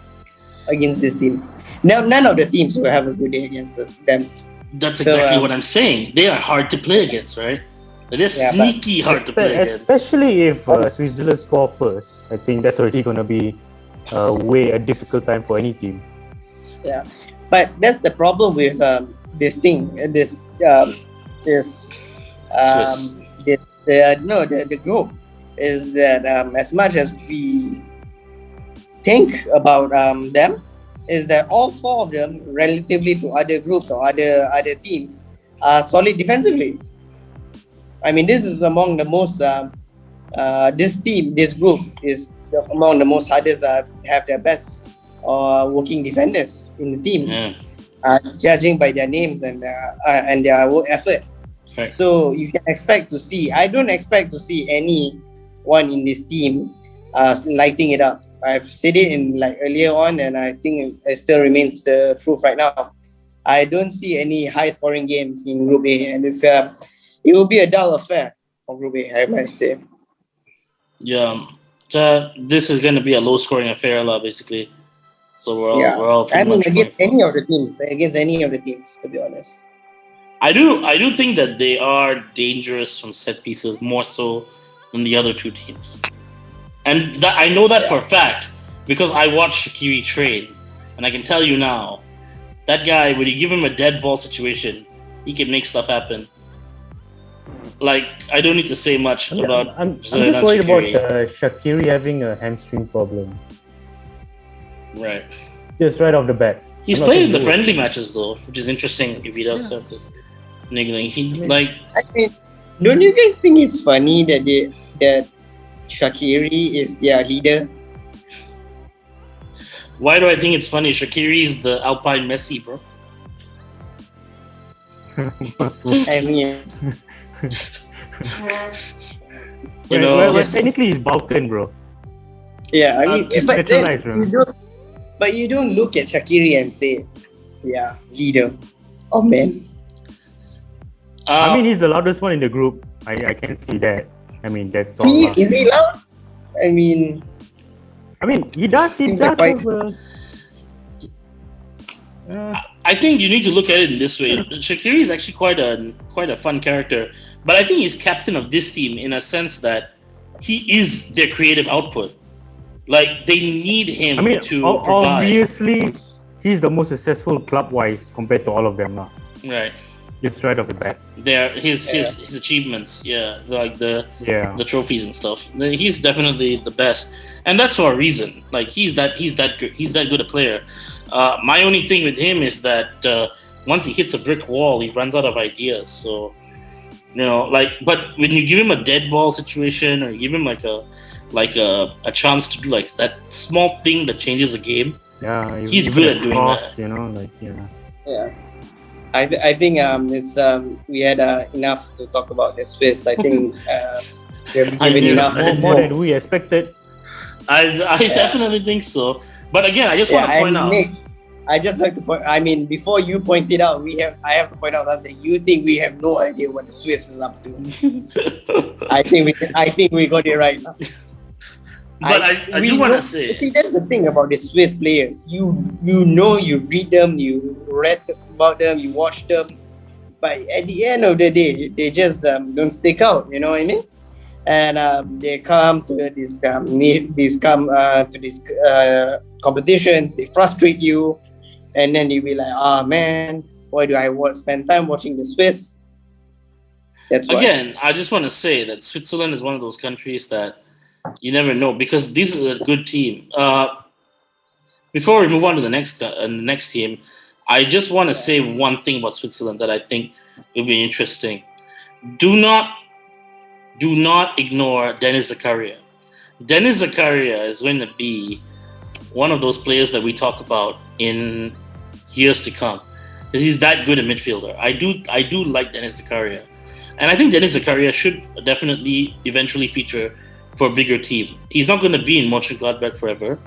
against this team. Now, none of the teams will have a good day against them. That's exactly what I'm saying. They are hard to play against, right? They're sneaky hard to play against. Especially if Switzerland score first. I think that's already going to be a difficult time for any team. Yeah, but that's the problem with this thing. The group is that as much as we think about them, is that all four of them, relatively to other groups or other teams, are solid defensively. I mean, this is among the most. This group is among the most hardest. Have their best working defenders in the team, judging by their names and their work effort. Right. So you can expect to see. I don't expect to see anyone in this team lighting it up. I've said it in earlier on, and I think it still remains the truth right now. I don't see any high-scoring games in Group A, and it will be a dull affair for Group A, I must say. Yeah, this is going to be a low-scoring affair, basically. So we're all pretty much against any of the teams, to be honest. I do think that they are dangerous from set pieces more so than the other two teams. And I know that for a fact because I watched Shaqiri train, and I can tell you now, that guy, when you give him a dead ball situation, he can make stuff happen. I don't need to say much about. I'm just worried about Shaqiri having a hamstring problem. Right. Just right off the bat. He's played in the friendly matches though, which is interesting if he does have this niggling. I mean, don't you guys think it's funny that Shaqiri is their leader? Why do I think it's funny? Shaqiri is the Alpine Messi, bro. I mean, technically he's Balkan, bro. Yeah, I mean, but you don't look at Shaqiri and say, yeah, leader. Oh man. I mean, he's the loudest one in the group. I can see that. I mean, that's all. Is he loud? I mean, he does. I think you need to look at it in this way. Shaqiri is actually quite a fun character, but I think he's captain of this team in a sense that he is their creative output. They need him to provide. Obviously, he's the most successful club-wise compared to all of them now. Right. Just right off the bat. His achievements, the trophies and stuff. He's definitely the best, and that's for a reason. He's that good a player. My only thing with him is that once he hits a brick wall, he runs out of ideas. So, but when you give him a dead ball situation, or you give him a chance to do that small thing that changes the game, he's good at doing that. Yeah. I think it's we had enough to talk about the Swiss. I think we have given enough more than we expected. I definitely think so. But again, I just want to point out. Nick, I just like to point. I mean, before you point it out, I have to point out something. You think we have no idea what the Swiss is up to? I think we got it right now. But I do want to say. See, that's the thing about the Swiss players. You read them, you read about them, you watch them, but at the end of the day, they just don't stick out. You know what I mean? and they come to these competitions. They frustrate you, and then you'll be like, "Ah, man, why do I spend time watching the Swiss?" That's why. Again, I just want to say that Switzerland is one of those countries that you never know because this is a good team. Before we move on to the next team, I just want to say one thing about Switzerland that I think will be interesting. Do not ignore Dennis Zakaria. Dennis Zakaria is going to be one of those players that we talk about in years to come because he's that good a midfielder. I do like Dennis Zakaria, and I think Dennis Zakaria should definitely eventually feature for a bigger team. He's not going to be in Mönchengladbach forever.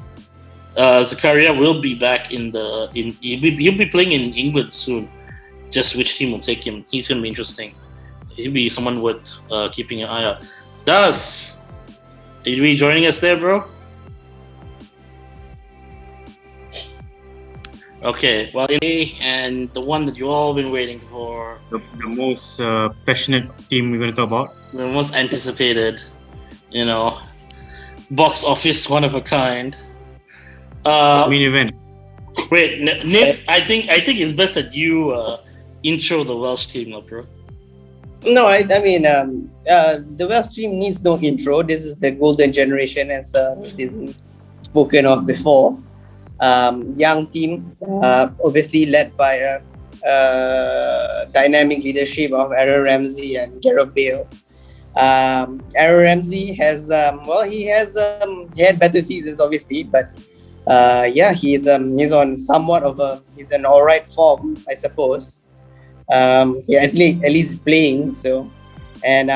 Zakaria will be back he'll be playing in England soon. Just which team will take him? He's going to be interesting. He'll be someone worth keeping an eye out. Daz, are you rejoining us there, bro? Okay, well, and the one that you've all been waiting for. The most passionate team we're going to talk about. The most anticipated, box office, one of a kind. Main event. Wait, Nif, I think it's best that you intro the Welsh team, bro. No, I mean, the Welsh team needs no intro. This is the golden generation, as has been spoken of before. Young team, obviously led by dynamic leadership of Aaron Ramsey and Gareth Bale. Aaron Ramsey has he had better seasons, obviously, but he's on somewhat of he's an alright form, I suppose. At least he's playing. So, and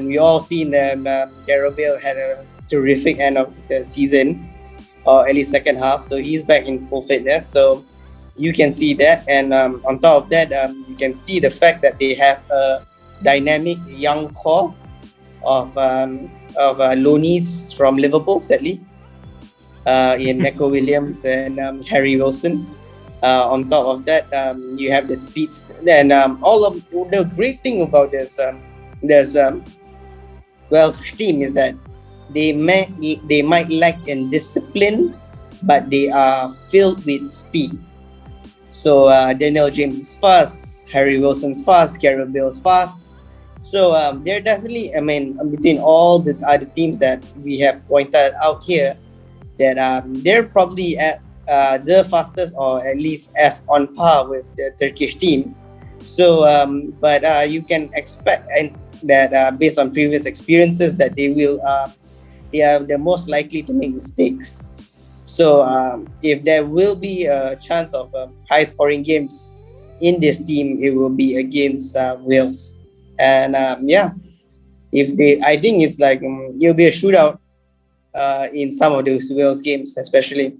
we all seen Gareth Bale had a terrific end of the season, or at least second half. So he's back in full fitness. So you can see that, and on top of that, you can see the fact that they have a dynamic young core of loanees from Liverpool, sadly, in Neco Williams and Harry Wilson. On top of that, you have the speeds, and all of the great thing about this Welsh team is that they might lack in discipline, but they are filled with speed. So Daniel James is fast, Harry Wilson's fast, Gareth Bale's fast. So they're definitely, between all the other teams that we have pointed out here, that they're probably at the fastest, or at least as on par with the Turkish team. So, but you can expect that based on previous experiences, that they're most likely to make mistakes. So, if there will be a chance of high-scoring games in this team, it will be against Wales. And I think it's like it'll be a shootout in some of those Wales games, especially.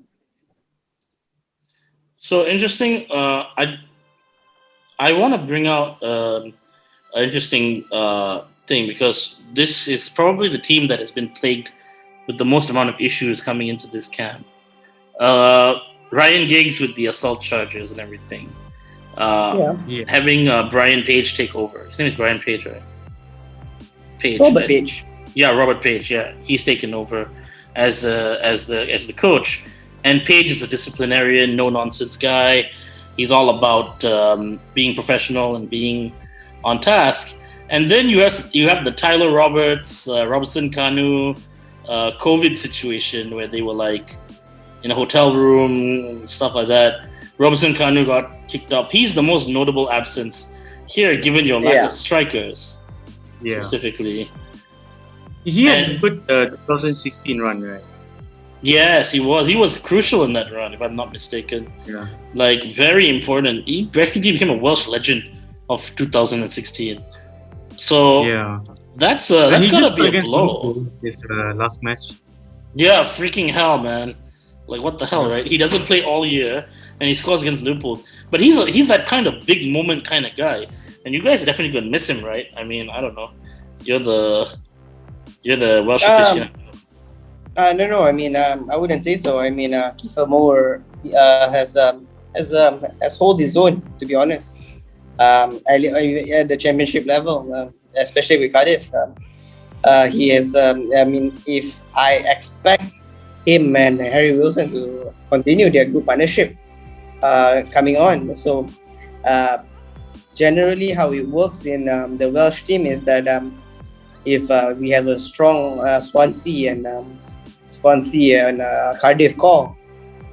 So interesting. I want to bring out an interesting thing, because this is probably the team that has been plagued with the most amount of issues coming into this camp. Ryan Giggs with the assault charges and everything. Having Brian Page take over. His name is Brian Page, right? Robert Page. Yeah, Robert Page. Yeah, he's taken over as the coach. And Page is a disciplinarian, no nonsense guy. He's all about being professional and being on task. And then you have the Tyler Roberts, Robinson Kanu COVID situation, where they were like in a hotel room, stuff like that. Robinson Kanu got kicked off. He's the most notable absence here, given your lack of strikers, specifically. He had a good 2016 run, right? Yes, he was. He was crucial in that run, if I'm not mistaken. Yeah. Like, very important. He practically became a Welsh legend of 2016. So that's gonna be a blow. His last match. Yeah, freaking hell, man. Like, what the hell, right? He doesn't play all year, and he scores against Liverpool. But he's that kind of big moment kind of guy, and you guys are definitely gonna miss him, right? I mean, I don't know. You're the Welsh aficionado. No. I mean, I wouldn't say so. I mean, Kiefer Moore has hold his own, to be honest. At the championship level, especially with Cardiff. He is. I mean, if I expect him and Harry Wilson to continue their good partnership coming on. So generally, how it works in the Welsh team is that if we have a strong Swansea and Cardiff core,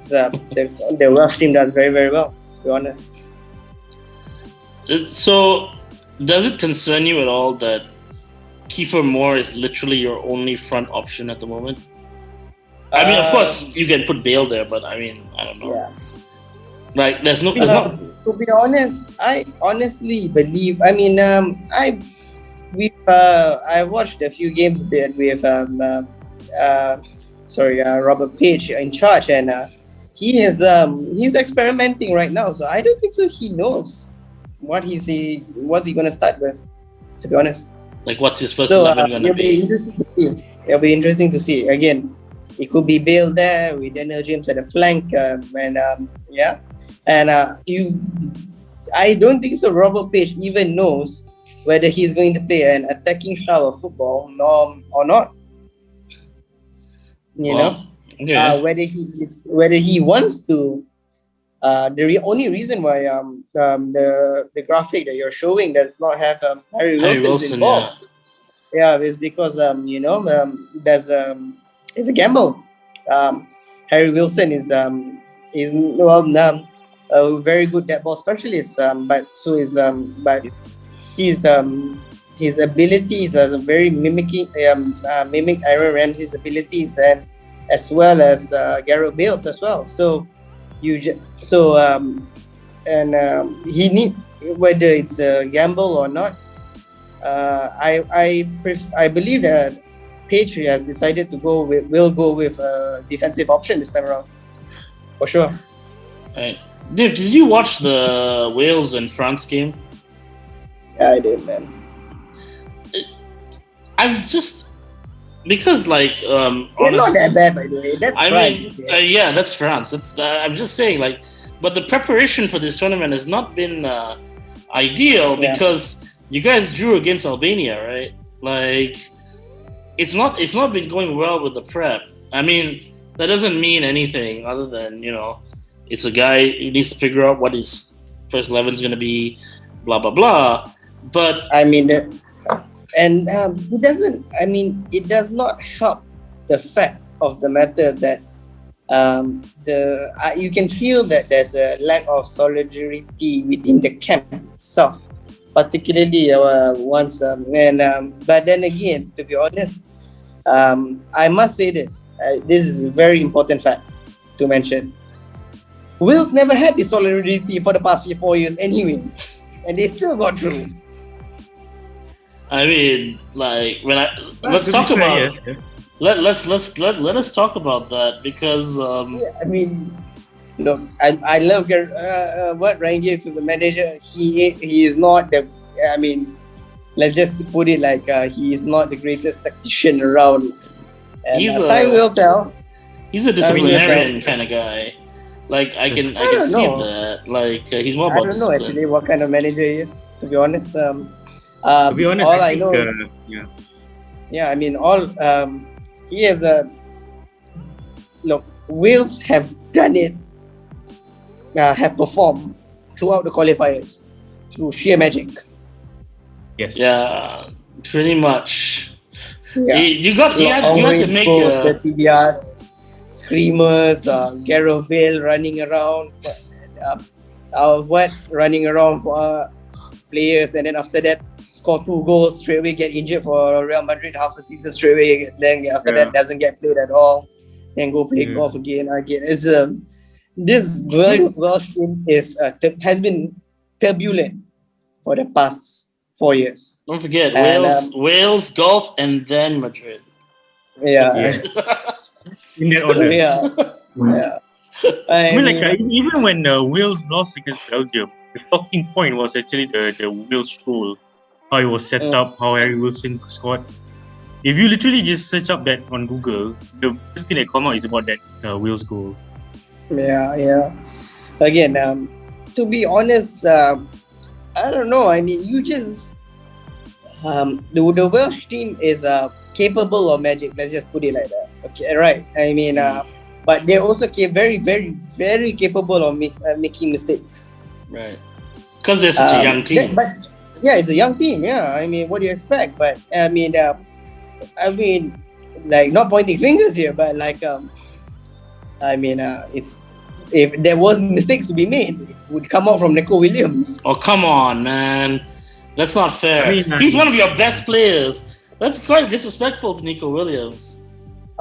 the Welsh team does very, very well, to be honest. So, does it concern you at all that Kiefer Moore is literally your only front option at the moment? I mean, of course, you can put Bale there, but I mean, I don't know. Yeah. Like, there's no. To be honest, I honestly believe. I mean, I watched a few games with Robert Page in charge, and he's experimenting right now. So I don't think so. He knows what's he gonna start with. To be honest, like what's his first 11 gonna be? It'll be interesting to see. Again, it could be Bale there with Daniel James at the flank, I don't think so. Robert Page even knows whether he's going to play an attacking style of football or not. You know, whether he wants to. The only reason why the graphic that you're showing does not have Harry Wilson involved, is because it's a gamble. Harry Wilson is a very good dead ball specialist, but his abilities as a very mimic Aaron Ramsey's abilities, and as well as Gareth Bale's as well. So he need, whether it's a gamble or not. I believe that Page has decided to will go with a defensive option this time around, for sure. Right. Dave, did you watch the Wales and France game? Yeah, I did, man. I've just because like they're not that bad, by the way. That's France. That's France. I'm just saying, like, but the preparation for this tournament has not been ideal because you guys drew against Albania, right? Like, it's not been going well with the prep. I mean, that doesn't mean anything other than, it's a guy who needs to figure out what his first 11 is going to be, blah blah blah. But I mean, it doesn't. I mean, it does not help the fact of the matter that you can feel that there's a lack of solidarity within the camp itself, particularly once. But then again, to be honest, I must say this. This is a very important fact to mention. Wales never had this solidarity for the past 4 years, anyways, and they still got through. I mean, like let's talk about let us talk about that because I mean, look, I love what Ryan Giggs is a manager. He is not the. I mean, let's just put it like he is not the greatest tactician around. And time will tell. He's a disciplinarian kind of guy. Like I can see that. Like he's more about. I don't know actually what kind of manager he is. To be honest, to be honest, all I know. I mean, he has look. Wales have done it. Have performed throughout the qualifiers through sheer magic. Yes. Yeah, pretty much. Yeah. You had to make 30 yards. Screamers, Gareth Bale running around, running around players, and then after that score 2 goals straight away, get injured for Real Madrid half a season straight away. Then after that doesn't get played at all, then go play golf again. It's this Welsh team has been turbulent for the past 4 years. Don't forget Wales, golf, and then Madrid. Yeah. In that order. I mean, like even when Wales lost against Belgium, the talking point was actually the Wales goal, how it was set up, how Harry Wilson scored. If you literally just search up that on Google, the first thing that come out is about that Wales goal. Yeah. Again, to be honest, I don't know. I mean, the Welsh team is capable of magic. Let's just put it like that. Okay, right. I mean, but they're also very, very, very capable of making mistakes. Right. Because they're such a young team. But yeah, it's a young team. Yeah, I mean, what do you expect? But I mean, like not pointing fingers here, but like, if there was mistakes to be made, it would come out from Nico Williams. Oh, come on, man. That's not fair. He's one of your best players. That's quite disrespectful to Nico Williams.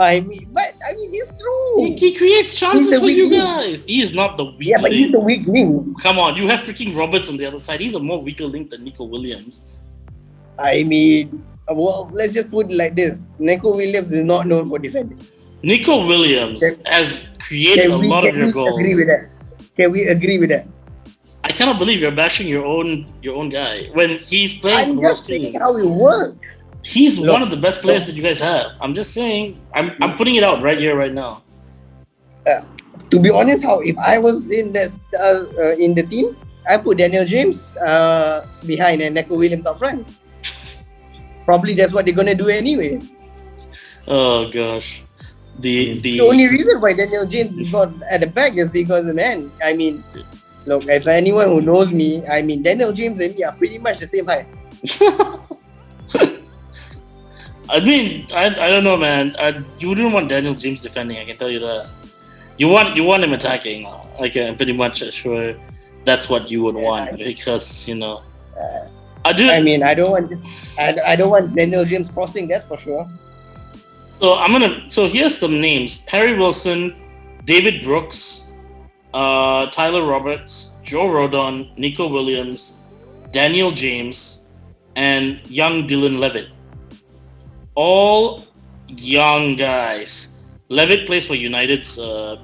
It's true. He creates chances for you guys. He is not the weak link. Yeah, but he's the weak link. Come on, you have freaking Roberts on the other side. He's a more weaker link than Nico Williams. I mean, well, let's just put it like this. Nico Williams is not known for defending. Nico Williams has created a lot of your goals. Can we agree with that? I cannot believe you're bashing your own guy when he's playing. I'm just saying how it works. He's one of the best players that you guys have. I'm just saying. I'm putting it out right here, right now. To be honest, if I was in the team, I put Daniel James behind and Nico Williams up front. Probably that's what they're gonna do anyways. Oh gosh. The only reason why Daniel James is not at the back is because, man, I mean, look, if anyone who knows me, I mean, Daniel James and me are pretty much the same height. I mean, I don't know, man. You wouldn't want Daniel James defending. I can tell you that. You want him attacking. Like, I'm pretty much sure that's what you would want because I don't want Daniel James crossing. That's for sure. So here's some names: Harry Wilson, David Brooks, Tyler Roberts, Joe Rodon, Nico Williams, Daniel James, and young Dylan Levitt. All young guys. Levitt plays for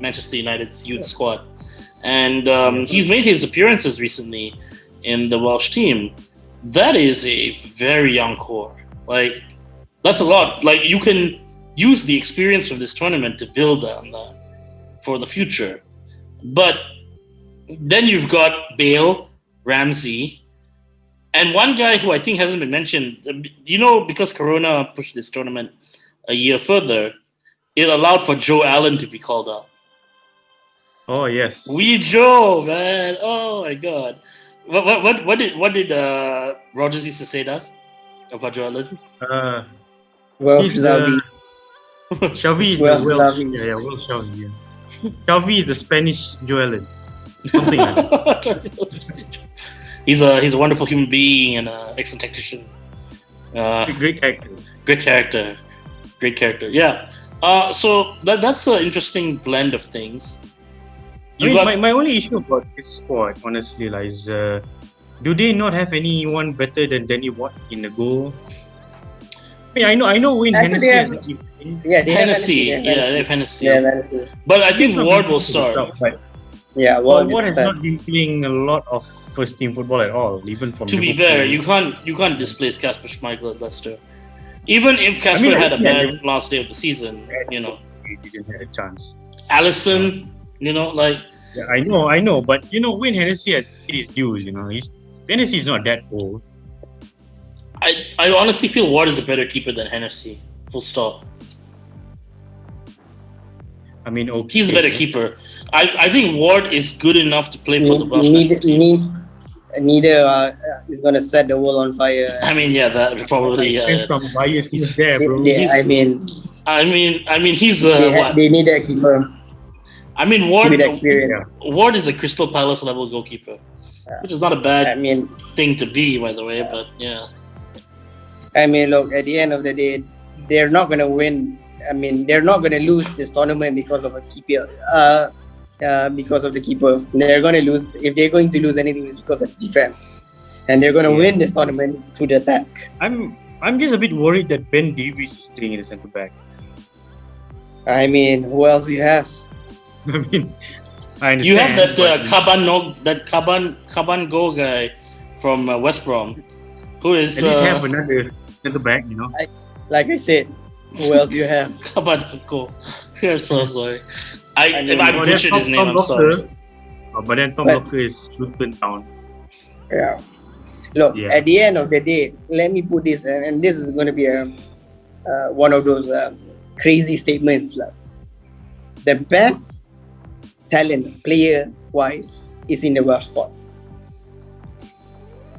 Manchester United's youth squad, and he's made his appearances recently in the Welsh team. That is a very young core. Like, that's a lot. Like, you can use the experience from this tournament to build on that for the future. But then you've got Bale, Ramsey, and one guy who I think hasn't been mentioned. Because Corona pushed this tournament a year further, it allowed for Joe Allen to be called up. Oh yes, we Joe, man. Oh my God, what did Rogers used to say to us about Joe Allen? Xavi is the Welsh. Welsh Xavi. Yeah. Xavi is the Spanish Joe Allen. Something like that. He's a wonderful human being and an excellent tactician. Great character. Yeah. So that's an interesting blend of things. My only issue about this squad, honestly, is do they not have anyone better than Danny Watt in the goal? I know Wayne Hennessy. They have Hennessy. But I think Ward will start. Ward has not been playing a lot of first team football at all, even from. To be fair, you can't displace Kasper Schmeichel at Leicester. Even if Kasper had a bad last day of the season, he didn't have a chance. Allison, I know, but Wayne Hennessy had his dues. Hennessy is not that old. I honestly feel Ward is a better keeper than Hennessy. Full stop. I mean, okay. He's a better keeper. I think Ward is good enough to play for the Welsh team. Neither is gonna set the world on fire. I mean, yeah, that probably. Some bias is there, bro. I mean, he's they need a keeper. I mean, Ward. With experience. Ward is a Crystal Palace level goalkeeper, which is not a bad thing to be, by the way. But yeah. I mean, look. At the end of the day, they're not gonna win. I mean, they're not gonna lose this tournament because of a keeper. Because of the keeper, they're going to lose. If they're going to lose anything, it's because of defense, and they're going to win this tournament through the attack. I'm just a bit worried that Ben Davies is playing in the centre back. I mean, who else do you have? I mean, I understand. You have that Caban Go guy from West Brom, who is at least have another centre back. Like I said, who else do you have? Caban Go. I'm so sorry. If I butchered his name, I'm sorry. But then Tom Locker is Luton Town. Yeah. Look, at the end of the day, let me put this, and this is going to be one of those crazy statements. The best talent player-wise is in the Welsh squad.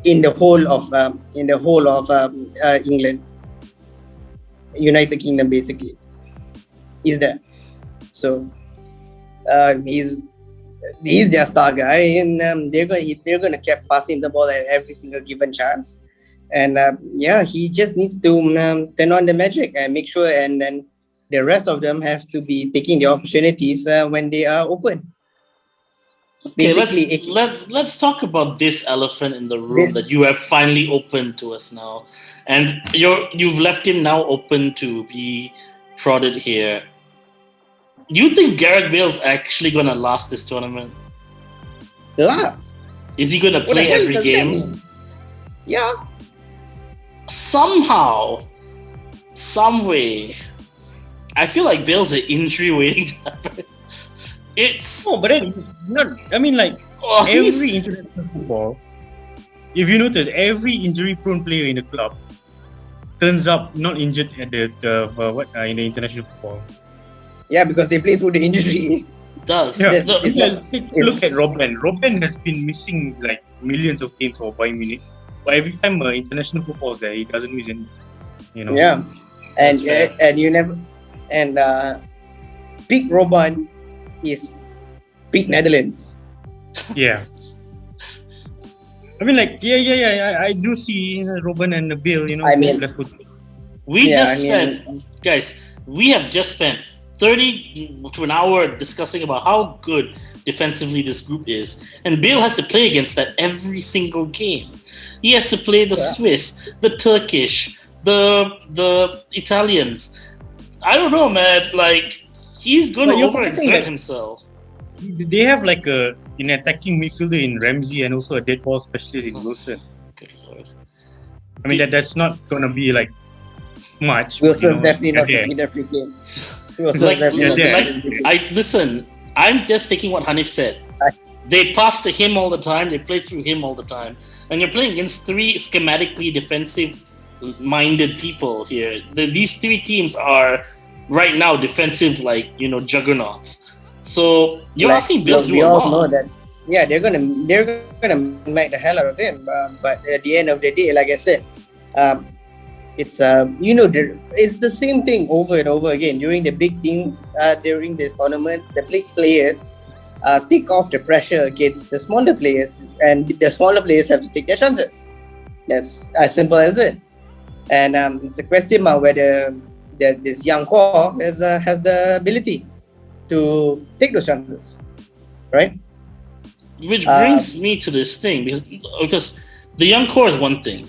In the whole of England, United Kingdom, basically, is there. So he's their star guy, and they're going to keep passing the ball at every single given chance. And he just needs to turn on the magic and make sure, and then the rest of them have to be taking the opportunities when they are open. Okay, let's talk about this elephant in the room that you have finally opened to us now, and you've left him now open to be prodded here. You think Gareth Bale's actually gonna last this tournament? Last? Is he gonna play every game? Yeah. Somehow, some way, I feel like Bale's an injury waiting to happen. But then every international football, if you notice, every injury-prone player in the club turns up not injured at in the international football. Yeah, because they play through the injury. It does. Yeah. Look at Robben. Robben has been missing like millions of games for Bayern Munich, but every time international football is there, he doesn't miss any. Yeah, and you never peak Robben is peak Netherlands. Yeah. I do see Robben and Bale. We have just spent 30 to an hour discussing about how good defensively this group is, and Bale has to play against that every single game. He has to play the Swiss, the Turkish, the Italians. I don't know, man. Like, he's going to overexert himself. They have like an attacking midfielder in Ramsey and also a dead ball specialist in Wilson. Good Lord. I mean, that's not going to be like much. Wilson's definitely not going to be the free game. Listen, I'm just taking what Hanif said. They pass to him all the time. They play through him all the time. And you're playing against three schematically defensive-minded people here. These three teams are right now defensive, juggernauts. So you're asking Bill to do a lot. We all know that. Yeah, they're gonna make the hell out of him. But at the end of the day, like I said, it's it's the same thing over and over again during the big teams, during these tournaments. The big players take off the pressure against the smaller players, and the smaller players have to take their chances. That's as simple as it. And it's a question mark whether this young core has the ability to take those chances, right? Which brings me to this thing, because the young core is one thing,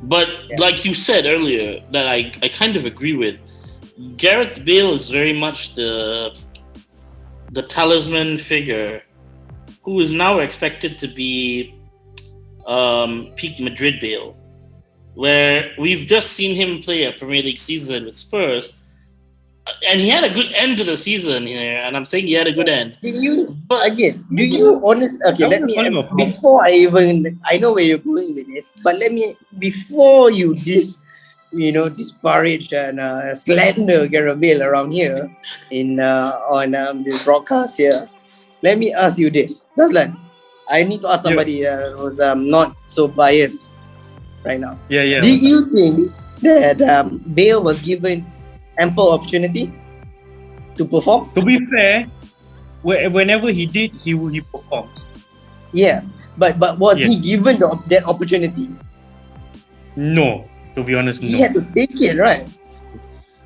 but like you said earlier, that I kind of agree with. Gareth Bale is very much the talisman figure who is now expected to be peak Madrid Bale, where we've just seen him play a Premier League season with Spurs, and he had a good end to the season here, and I'm saying he had a good end. Okay, let me, before I know where you're going with this, but before you disparage and slander Gareth Bale around here on this broadcast here, let me ask you this, Dazlan. I need to ask somebody who's not so biased right now. Do you think that Bale was given ample opportunity to perform? To be fair, whenever he did, he performed. Yes, but was he given that opportunity? No, to be honest, no. He had to take it, right?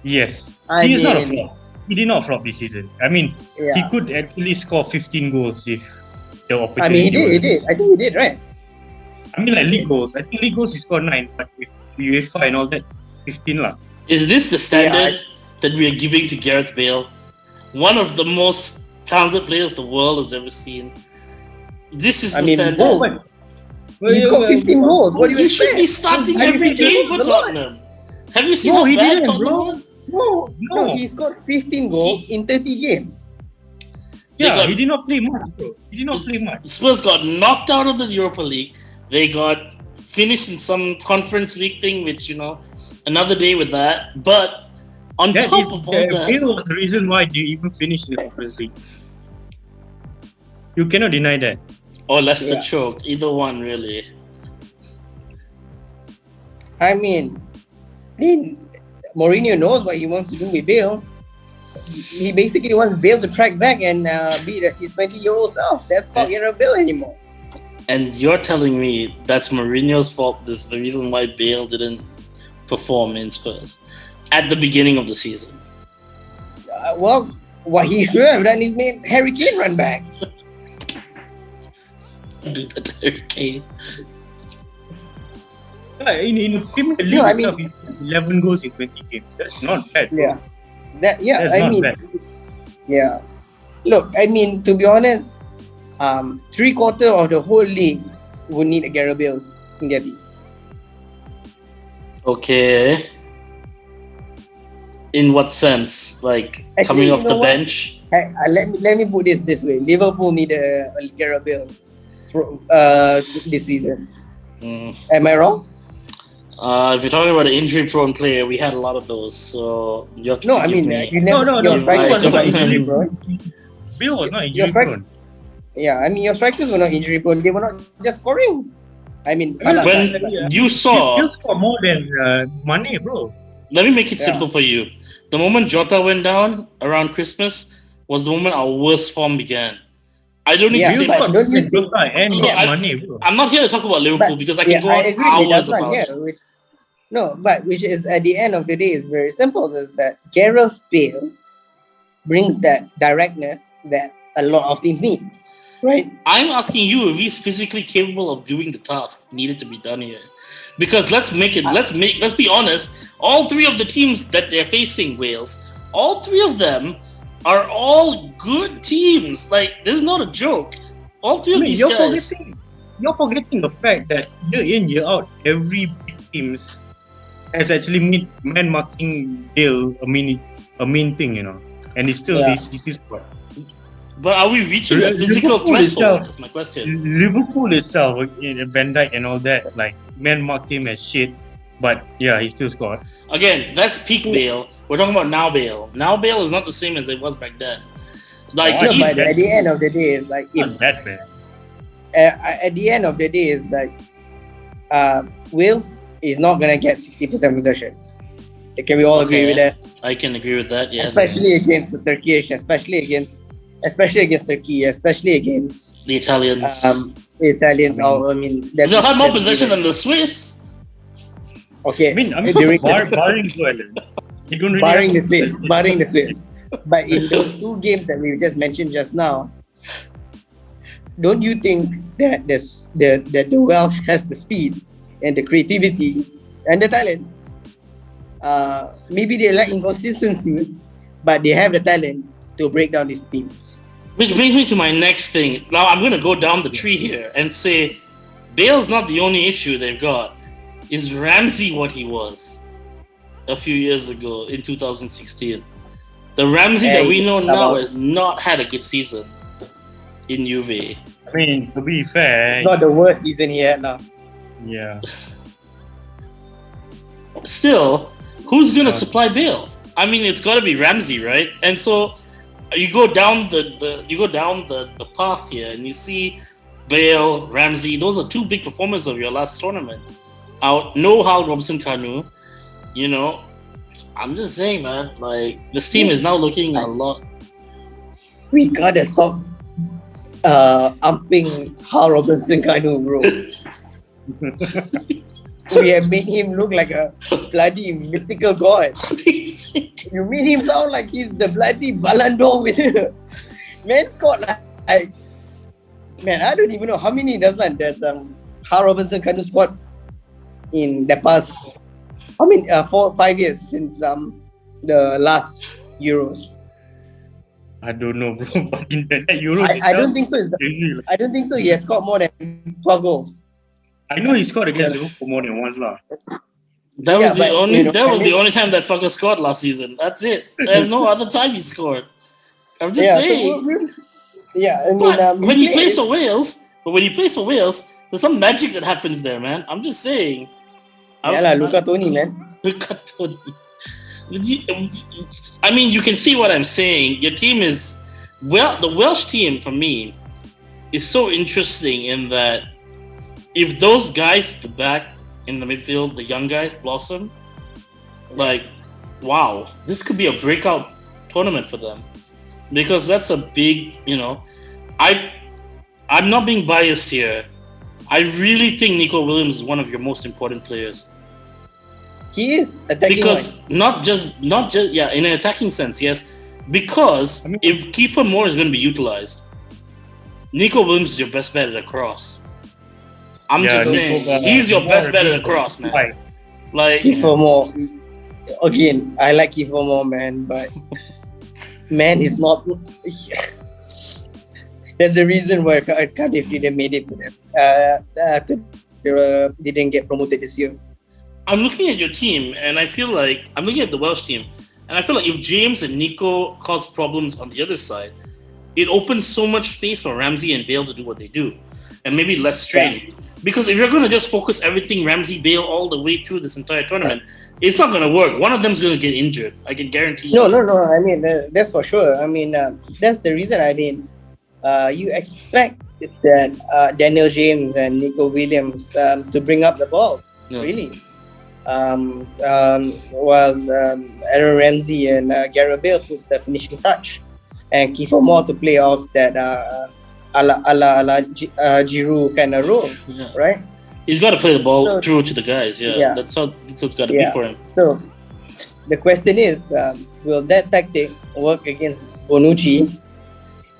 Yes, he is not a flop. He did not flop this season. I mean, he could actually score 15 goals if the opportunity. He did. I think he did, right? I mean, like league goals. I think league goals he scored 9, but with UEFA and all that, 15 lah. Is this the standard that we are giving to Gareth Bale? One of the most talented players the world has ever seen. This is the standard. He's got 15 goals. What do you should be starting every game for Tottenham. Have you seen how bad Tottenham was? No, he's got 15 goals in 30 games. Yeah, he did not play much, bro. He did not play much. Spurs got knocked out of the Europa League. They got finished in some conference league thing, which another day with that. But on That top is of all that, Bale was the reason why they even finished in the Conference League. You cannot deny that. or Leicester choked. Either one, really. I mean, Mourinho knows what he wants to do with Bale. He basically wants Bale to track back and be his 20-year-old self. That's not Gareth Bale anymore. And you're telling me that's Mourinho's fault? This is the reason why Bale didn't perform in Spurs at the beginning of the season. Well, what he should have done is made Harry Kane run back. Do that to Harry Kane. In Premier League, 11 goals in 20 games. That's not bad. Yeah. That's not bad. Yeah. Look, I mean, to be honest, 3/4 of the whole league would need a Gareth Bale in their team. Okay. In what sense? Like Actually, coming off the what? bench? Let me put this way: Liverpool need a Gareth Bale this season. Am I wrong? If you're talking about an injury-prone player, we had a lot of those. So you have to. No, I mean, your strikers were not injury-prone. Bale was not injury-prone. Yeah, I mean, your strikers were not injury-prone. They were not just scoring. I mean, you saw, you score more than Mane, bro. Let me make it simple for you. The moment Jota went down around Christmas was the moment our worst form began. I don't need to say much. I'm not here to talk about Liverpool because I can go on hours about it. No, but which is at the end of the day is very simple. Is that Gareth Bale brings that directness that a lot of teams need, right? I'm asking you if he's physically capable of doing the task needed to be done here. Because let's be honest, all three of the teams that they're facing, Wales, all three of them are all good teams. Like, this is not a joke. All three of these guys. You're forgetting the fact that year in, year out, every big teams has actually made man marking Bale a main thing, and it's still this squad. But are we reaching a physical threshold? That's my question. Liverpool itself, Van Dijk and all that, like, man marked him as shit, but yeah, he still scored. Again, that's peak Bale. We're talking about now Bale. Now Bale is not the same as it was back then. Like, but at the end of the day, it's like not that bad. At the end of the day, is like Wales is not gonna get 60% possession. Can we all agree with that? I can agree with that. Yes, especially against the Turkish, especially against Turkey, especially against the Italians. The Italians. I mean, they'll have more possession than the Swiss. Okay, barring the Swiss. But in those two games that we just mentioned just now, don't you think that the Welsh has the speed and the creativity and the talent? Maybe they lack inconsistency, but they have the talent to break down these teams. Which brings me to my next thing. Now I'm going to go down the tree here and say Bale's not the only issue they've got. Is Ramsey what he was a few years ago in 2016? The Ramsey that we know now has not had a good season in Juve. I mean, to be fair, it's not the worst season he had now. Yeah. Still, who's going to supply Bale? I mean, it's got to be Ramsey, right? And so you go down the path here, and you see Bale, Ramsey. Those are two big performers of your last tournament. Out, no Hal Robson-Kanu. I'm just saying, man. Like, this team is now looking a lot. We gotta stop upping Hal Robson-Kanu, bro. We have made him look like a bloody mythical god. You made him sound like he's the bloody Ballon d'Or winner. Man scored like man, I don't even know how many there's Hal Robson-Kanu scored in the past 4-5 years since the last Euros. I don't know, bro. But in that Euros, I don't think so. I don't think so. He has scored more than 12 goals. I know he scored against Liverpool more than once, lah. That was the only time that fucker scored last season. That's it. There's no other time he scored. I'm just saying. I mean, when he plays for Wales, There's some magic that happens there, man. I'm just saying. Luca Toni, man. Luca Toni. I mean, you can see what I'm saying. Your team is the Welsh team for me is so interesting in that if those guys at the back in the midfield, the young guys blossom, like, wow, this could be a breakout tournament for them, because that's a big, I'm not being biased here. I really think Nico Williams is one of your most important players. He is attacking because not just in an attacking sense, yes. Because if Kiefer Moore is going to be utilized, Nico Williams is your best bet at a cross. I'm just saying, he's your best bet at a cross, man. Right. Like Kiefer Moore. Again, I like Kiefer Moore, man, but man, he's not. There's a reason why Cardiff didn't made it to them. Didn't get promoted this year. I'm looking at your team, and I feel like I'm looking at the Welsh team, and I feel like if James and Nico cause problems on the other side, it opens so much space for Ramsey and Bale to do what they do, and maybe less strain. Yeah. Because if you're going to just focus everything Ramsey, Bale all the way through this entire tournament, it's not going to work. One of them's going to get injured. I can guarantee you. No. I mean, that's for sure. I mean, that's the reason. I mean, you expect that Daniel James and Nico Williams to bring up the ball, really. While Aaron Ramsey and Gareth Bale puts the finishing touch, and Kiefer Moore to play off that a la Giroud kind of role, right? He's got to play the ball through to the guys. That's how it's got to be for him. So the question is, will that tactic work against Bonucci,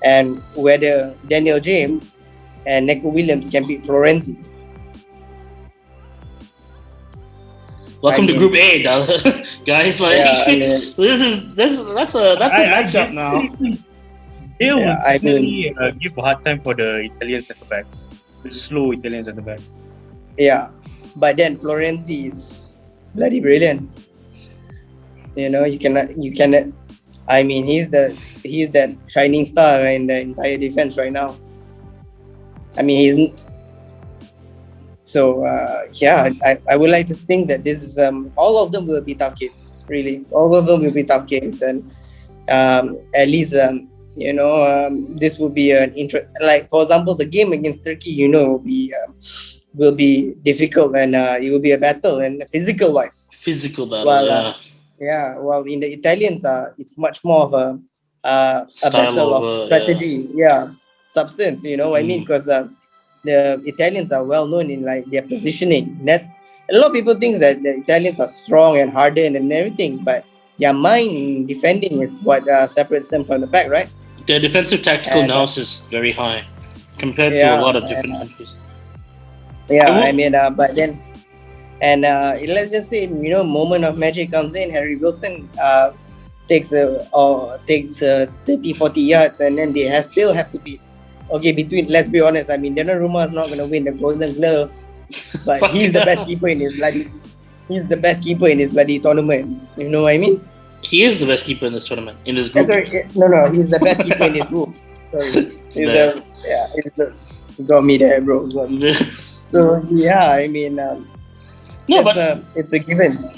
and whether Daniel James and Nico Williams can beat Florenzi? Welcome to Group A, guys. Like that's a matchup now. They will definitely give a hard time for the Italian centre backs, the slow Italian centre backs. Yeah, but then Florenzi is bloody brilliant. You cannot. I mean, he's that shining star in the entire defense right now. I mean, he's. So I would like to think that this is all of them will be tough games. Really, all of them will be tough games, and at least this will be an like, for example, the game against Turkey, will be difficult, and it will be a battle, and physical battle. While in the Italians, it's much more of a battle of strategy, substance. You know what I mean? Because the Italians are well known in like their positioning. That a lot of people think that the Italians are strong and hardened and everything, but their mind in defending is what separates them from the pack, right? Their defensive tactical nous is very high compared to a lot of different countries. But then, and let's just say, moment of magic comes in. Harry Wilson takes 30, 40 yards, and then they still have to be. Okay, let's be honest, I mean, Donnarumma is not going to win the Golden Glove, but he's the best keeper in his bloody tournament. You know what I mean? He is the best keeper in this tournament, in this group. No, he's the best keeper in this group. Sorry. You got me there, bro. So, I mean, it's a given.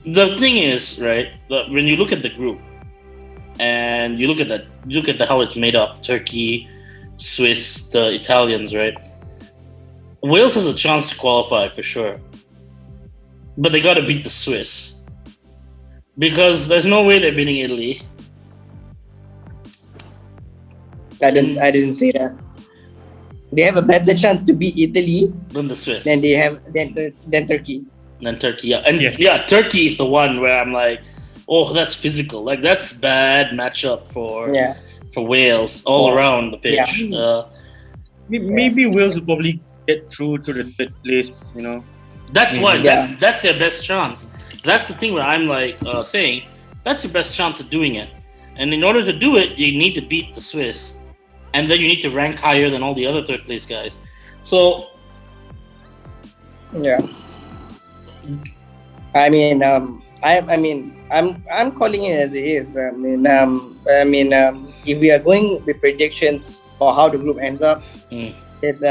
The thing is, right, when you look at the group, and you look at how it's made up, Turkey, Swiss, the Italians, right? Wales has a chance to qualify for sure, but they got to beat the Swiss because there's no way they're beating Italy. I didn't say that. They have a better chance to beat Italy than the Swiss. Than Turkey. Than Turkey, Turkey is the one where I'm like, oh, that's physical. Like that's bad matchup for Wales all around the pitch. Yeah. Maybe Wales will probably get through to the third place. That's why that's their best chance. That's the thing where I'm like saying that's your best chance of doing it. And in order to do it, you need to beat the Swiss, and then you need to rank higher than all the other third place guys. So I'm calling it as it is. If we are going with predictions for how the group ends up, it's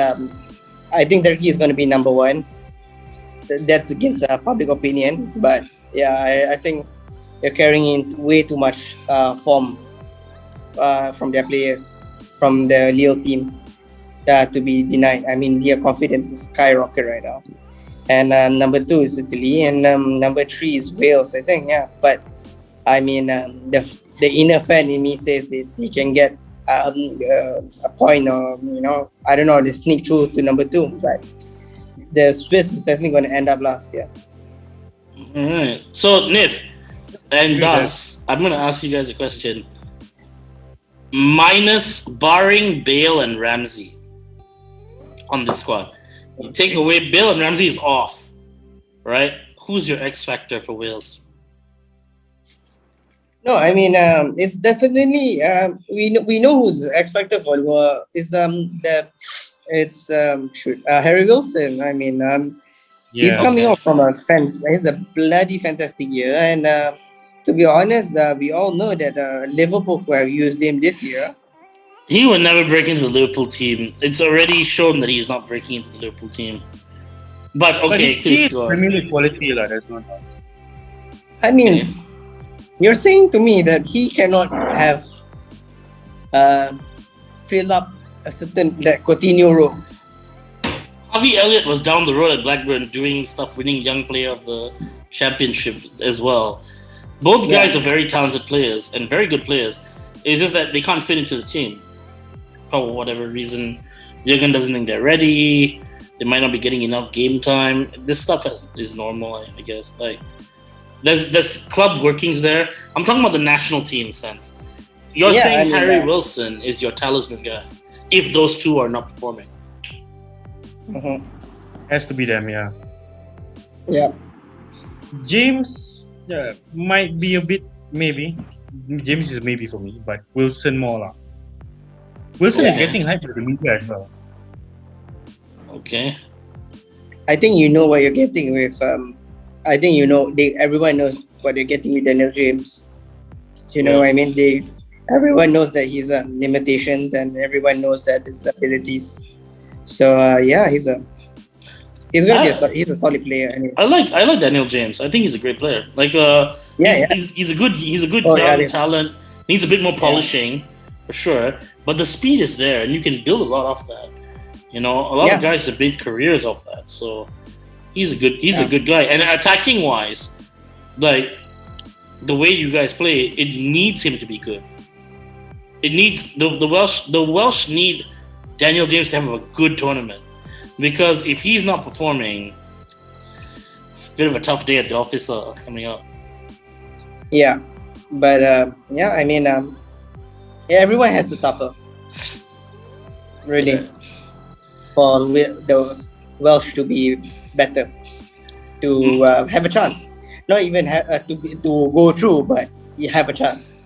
I think Turkey is going to be number one. That's against public opinion, but yeah, I think they're carrying in way too much form from their players, from the Lille team, to be denied. I mean, their confidence is skyrocket right now. And number 2 is Italy, and number 3 is Wales, I think. Yeah, but I mean, the inner fan in me says that they can get a point, or I don't know, they sneak through to number 2, but the Swiss is definitely going to end up last year. All right. So Nif and Daz, I'm going to ask you guys a question. Barring Bale and Ramsey on the squad, you take away Bale and Ramsey is off, right? Who's your X factor for Wales? No, I mean, it's definitely we know who's X factor for is Harry Wilson. I mean, he's coming off from he's a bloody fantastic year, and to be honest, we all know that Liverpool who have used him this year. He will never break into the Liverpool team. It's already shown that he's not breaking into the Liverpool team. But okay, he's Premier League quality, there's no doubt. I mean, you're saying to me that he cannot have fill up a certain Coutinho role. Harvey Elliott was down the road at Blackburn doing stuff, winning Young Player of the Championship as well. Both guys are very talented players and very good players. It's just that they can't fit into the team for whatever reason. Jurgen doesn't think they're ready. They might not be getting enough game time. This stuff is normal, I guess. Like there's club workings there. I'm talking about the national team sense. You're saying Harry Wilson is your talisman guy if those two are not performing. Mm-hmm. Has to be them, yeah. Yeah. James might be a bit, maybe. James is maybe for me, but Wilson more lah. Wilson is getting hyped by the media as well. Okay. I think you know what you're getting with. I think everyone knows what they're getting with Daniel James. You know what I mean? Everyone knows that his limitations, and everyone knows that his abilities. So he's a solid player. Anyways. I like Daniel James. I think he's a great player. Like he's a good young talent. Needs a bit more polishing for sure, but the speed is there, and you can build a lot off that. A lot of guys have made careers off that. So he's a good guy. And attacking wise, like the way you guys play, it needs him to be good. It needs the Welsh need Daniel James to have a good tournament, because if he's not performing, it's a bit of a tough day at the office coming up. Yeah, but I mean, everyone has to suffer, really, for the Welsh to be better, to have a chance. Not even to go through, but you have a chance.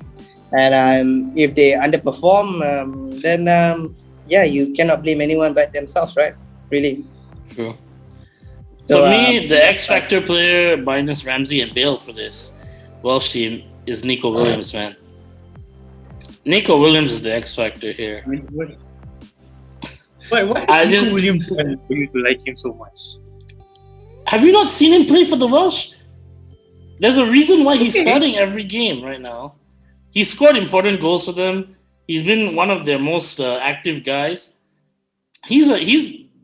And if they underperform, then you cannot blame anyone but themselves, right? Really. True. So for me, the X Factor player minus Ramsey and Bale for this Welsh team is Nico Williams, man. Nico Williams is the X Factor here. Why Nico Williams for you to like him so much? Have you not seen him play for the Welsh? There's a reason why he's starting every game right now. He scored important goals for them. He's been one of their most active guys. He's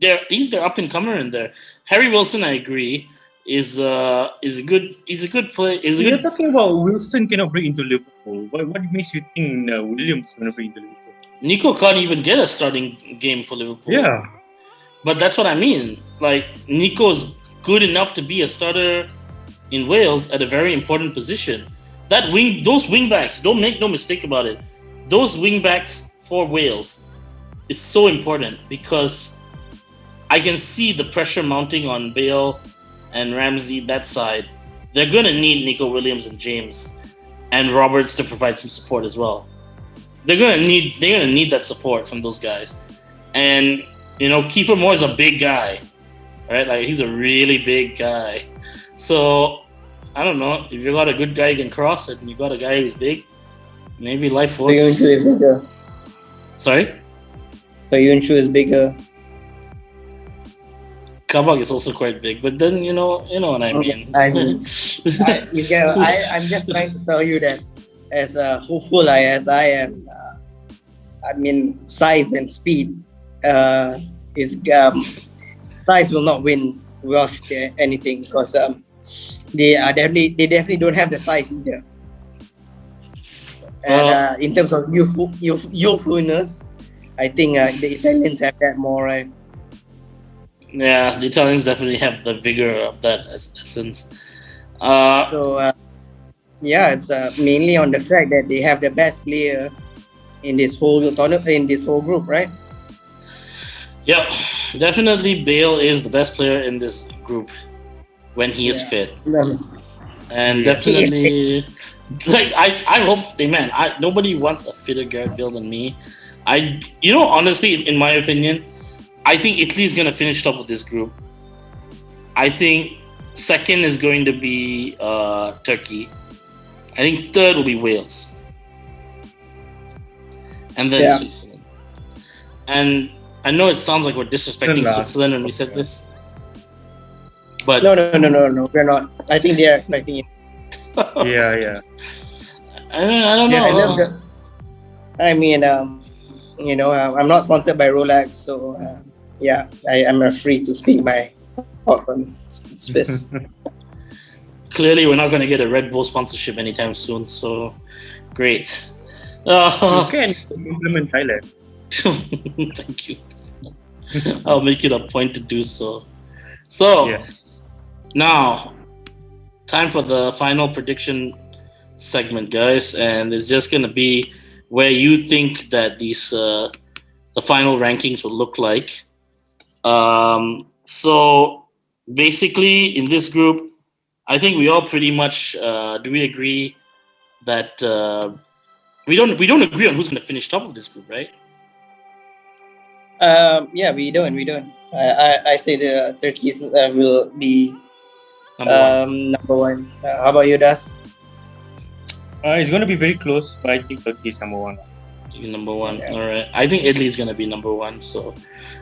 their up and comer in there. Harry Wilson, I agree, is a good. He's a good player. You're talking about Wilson cannot break into Liverpool. What makes you think Williams is going to break into Liverpool? Nico can't even get a starting game for Liverpool. Yeah, but that's what I mean. Like Nico's good enough to be a starter in Wales at a very important position. Those wing backs, don't make no mistake about it. Those wing backs for Wales is so important, because I can see the pressure mounting on Bale and Ramsey, that side. They're going to need Nico Williams and James and Roberts to provide some support as well. They're going to need that support from those guys. And, Kiefer Moore is a big guy, right? Like, he's a really big guy. So, I don't know. If you got a good guy you can cross it, and you got a guy who's big, maybe life works. Soyuncu is bigger. Sorry? Soyuncu is bigger. Kabak is also quite big, but then you know what I mean. I mean, I'm just trying to tell you that as hopeful as I am, I mean, size and speed is size will not win Welsh anything because they definitely don't have the size either. And in terms of youthfulness, I think the Italians have that more, right? Yeah, the Italians definitely have the vigor of that essence. Yeah, it's mainly on the fact that they have the best player in this whole tournament, in this whole group, right? Yeah, definitely Bale is the best player in this group when he is fit. And definitely, like I hope, nobody wants a fitter Gareth Bale than me. Honestly, in my opinion, I think Italy is going to finish top of this group. I think second is going to be Turkey. I think third will be Wales. And then Switzerland. And I know it sounds like we're disrespecting Switzerland when we said this. But no, we're not. I think they are expecting it. Yeah. I don't know. I'm not sponsored by Rolex, so I'm free to speak my thoughts on Swiss. Clearly, we're not going to get a Red Bull sponsorship anytime soon, so great. You can implement Thailand. Thank you. I'll make it a point to do so. So, yes. Now, time for the final prediction segment, guys, and it's just going to be where you think that these the final rankings will look like. So basically, in this group, I think we all pretty much do we agree that we don't agree on who's going to finish top of this group, right? Yeah, we don't. I say the Turkeys will be number one. How about you, Das? It's going to be very close, but I think Turkey is number one. Number one, yeah. All right. I think Italy is going to be number one. So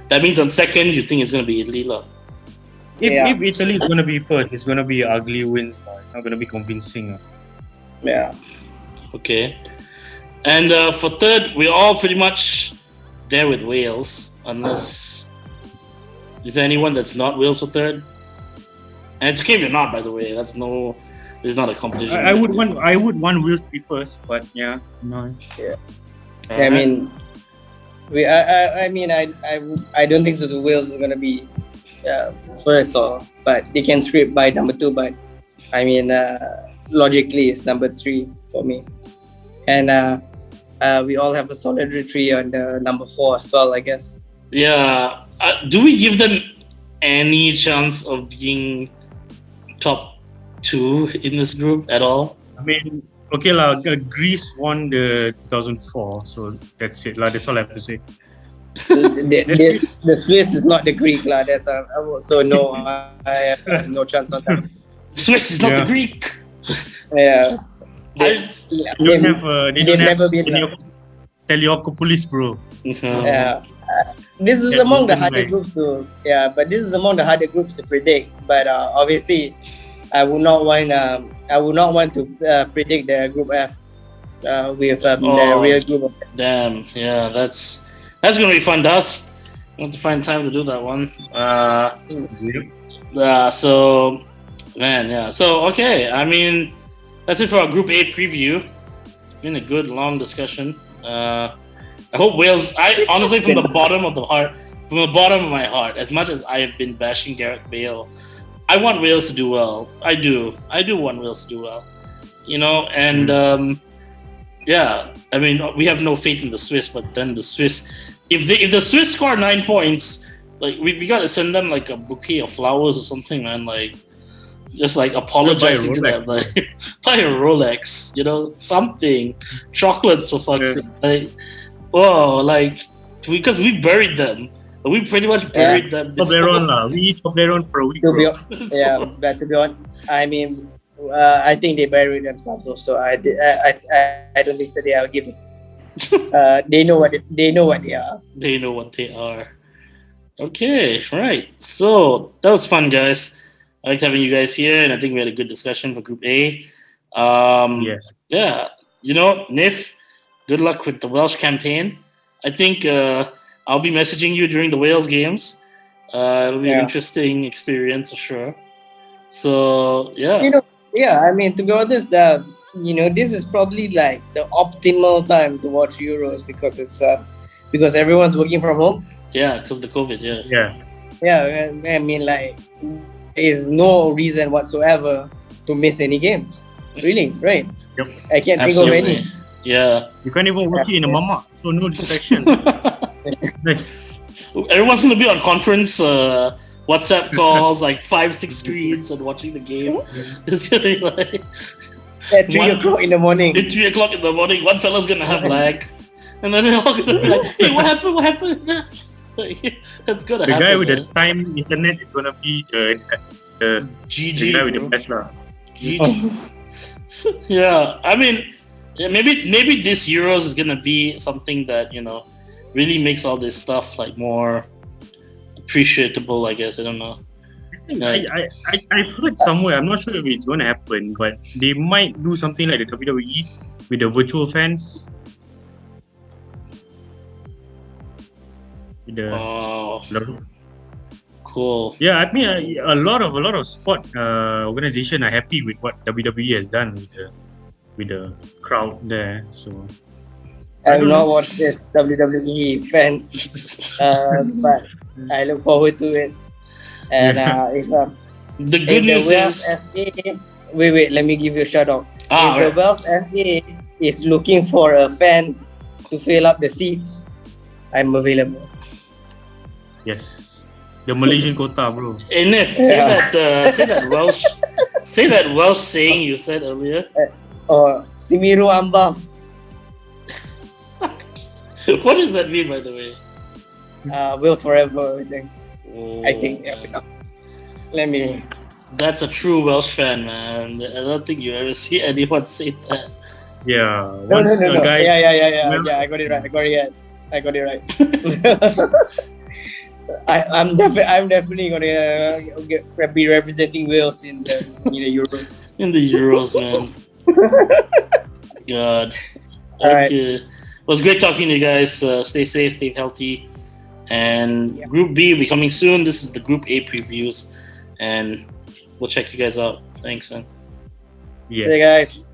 that means on second, you think it's going to be Italy, lah? If Italy is going to be first, it's going to be ugly wins. It's not going to be convincing. Yeah. Okay. And for third, we're all pretty much there with Wales, unless is there anyone that's not Wales for third? And it's okay if you're not, by the way. This is not a competition. I would want Wales to be first, but yeah, no. Yeah. I mean, I don't think so. Wales is gonna be first, but they can scrape by number two. But I mean, logically, it's number three for me. And we all have a solidarity on the number four as well, I guess. Yeah. Do we give them any chance of being top two in this group at all? I mean, okay lah. Greece won the 2004, so that's it lah. That's all I have to say. The Swiss is not the Greek lah. That's so no. I have no chance on that. Swiss is not the Greek. Yeah. They don't have Teleocopolis, bro. Yeah. This is among the harder groups to predict. But obviously, I would not want to predict the Group F with the real group. Damn, yeah, that's gonna be fun, Das. I want to find time to do that one. So, man, yeah. So, okay. I mean, that's it for our Group A preview. It's been a good, long discussion. I hope Wales. I honestly, from the bottom of my heart, as much as I have been bashing Gareth Bale, I want Wales to do well. I do want Wales to do well. And yeah, I mean, we have no faith in the Swiss, but then the Swiss, if the Swiss score 9 points, like we gotta send them like a bouquet of flowers or something, man. Like, just like apologizing to them, like buy a Rolex, something, chocolates for fuck's sake. Like, because we buried them. We pretty much buried them. We Toblerone for a week. But to be honest, I mean, I think they buried themselves also. I don't think so. They are giving. They know what they are. They know what they are. Okay, right. So that was fun, guys. I liked having you guys here, and I think we had a good discussion for Group A. Yes. Yeah, Nif, good luck with the Welsh campaign. I think I'll be messaging you during the Wales games. It'll be an interesting experience for sure. So yeah, I mean, to be honest, this is probably like the optimal time to watch Euros because everyone's working from home. Yeah, because the COVID. Yeah. Yeah, I mean, like, there is no reason whatsoever to miss any games. Really, right? Yep. I can't think of any. Yeah. You can't even watch it in a mama, so no distraction. Everyone's gonna be on conference WhatsApp calls, like 5-6 screens, and watching the game. It's gonna be like at 3 o'clock in the morning. At 3 o'clock in the morning, one fella's gonna have lag, and then they're all gonna be like, "Hey, what happened? What happened?" Like, that's gonna happen. The guy with the time internet is gonna be the GG, the guy with the best lah. GG. Yeah, I mean, maybe this Euros is gonna be something that really makes all this stuff like more appreciable. I guess I don't know. I've heard somewhere. I'm not sure if it's gonna happen, but they might do something like the WWE with the virtual fans. Cool. Yeah, I mean a lot of sport organization are happy with what WWE has done with the crowd there. So I have not watched this WWE fans, but I look forward to it. And if the good news is, wait, let me give you a shout out. If the Welsh FA is looking for a fan to fill up the seats, I'm available. Yes, the Malaysian quota, bro. Nif, say that Welsh saying you said earlier. Simiru Ambam. What does that mean, by the way? Wales forever, I think. I think. Let me. That's a true Welsh fan, man. I don't think you ever see anyone say that. Yeah. No. Guy, yeah. I got it right. I'm definitely gonna be representing Wales in the Euros. In the Euros, man. God. Okay. It was great talking to you guys. Stay safe, stay healthy. And Group B will be coming soon. This is the Group A previews. And we'll check you guys out. Thanks, man. Yeah. See you guys.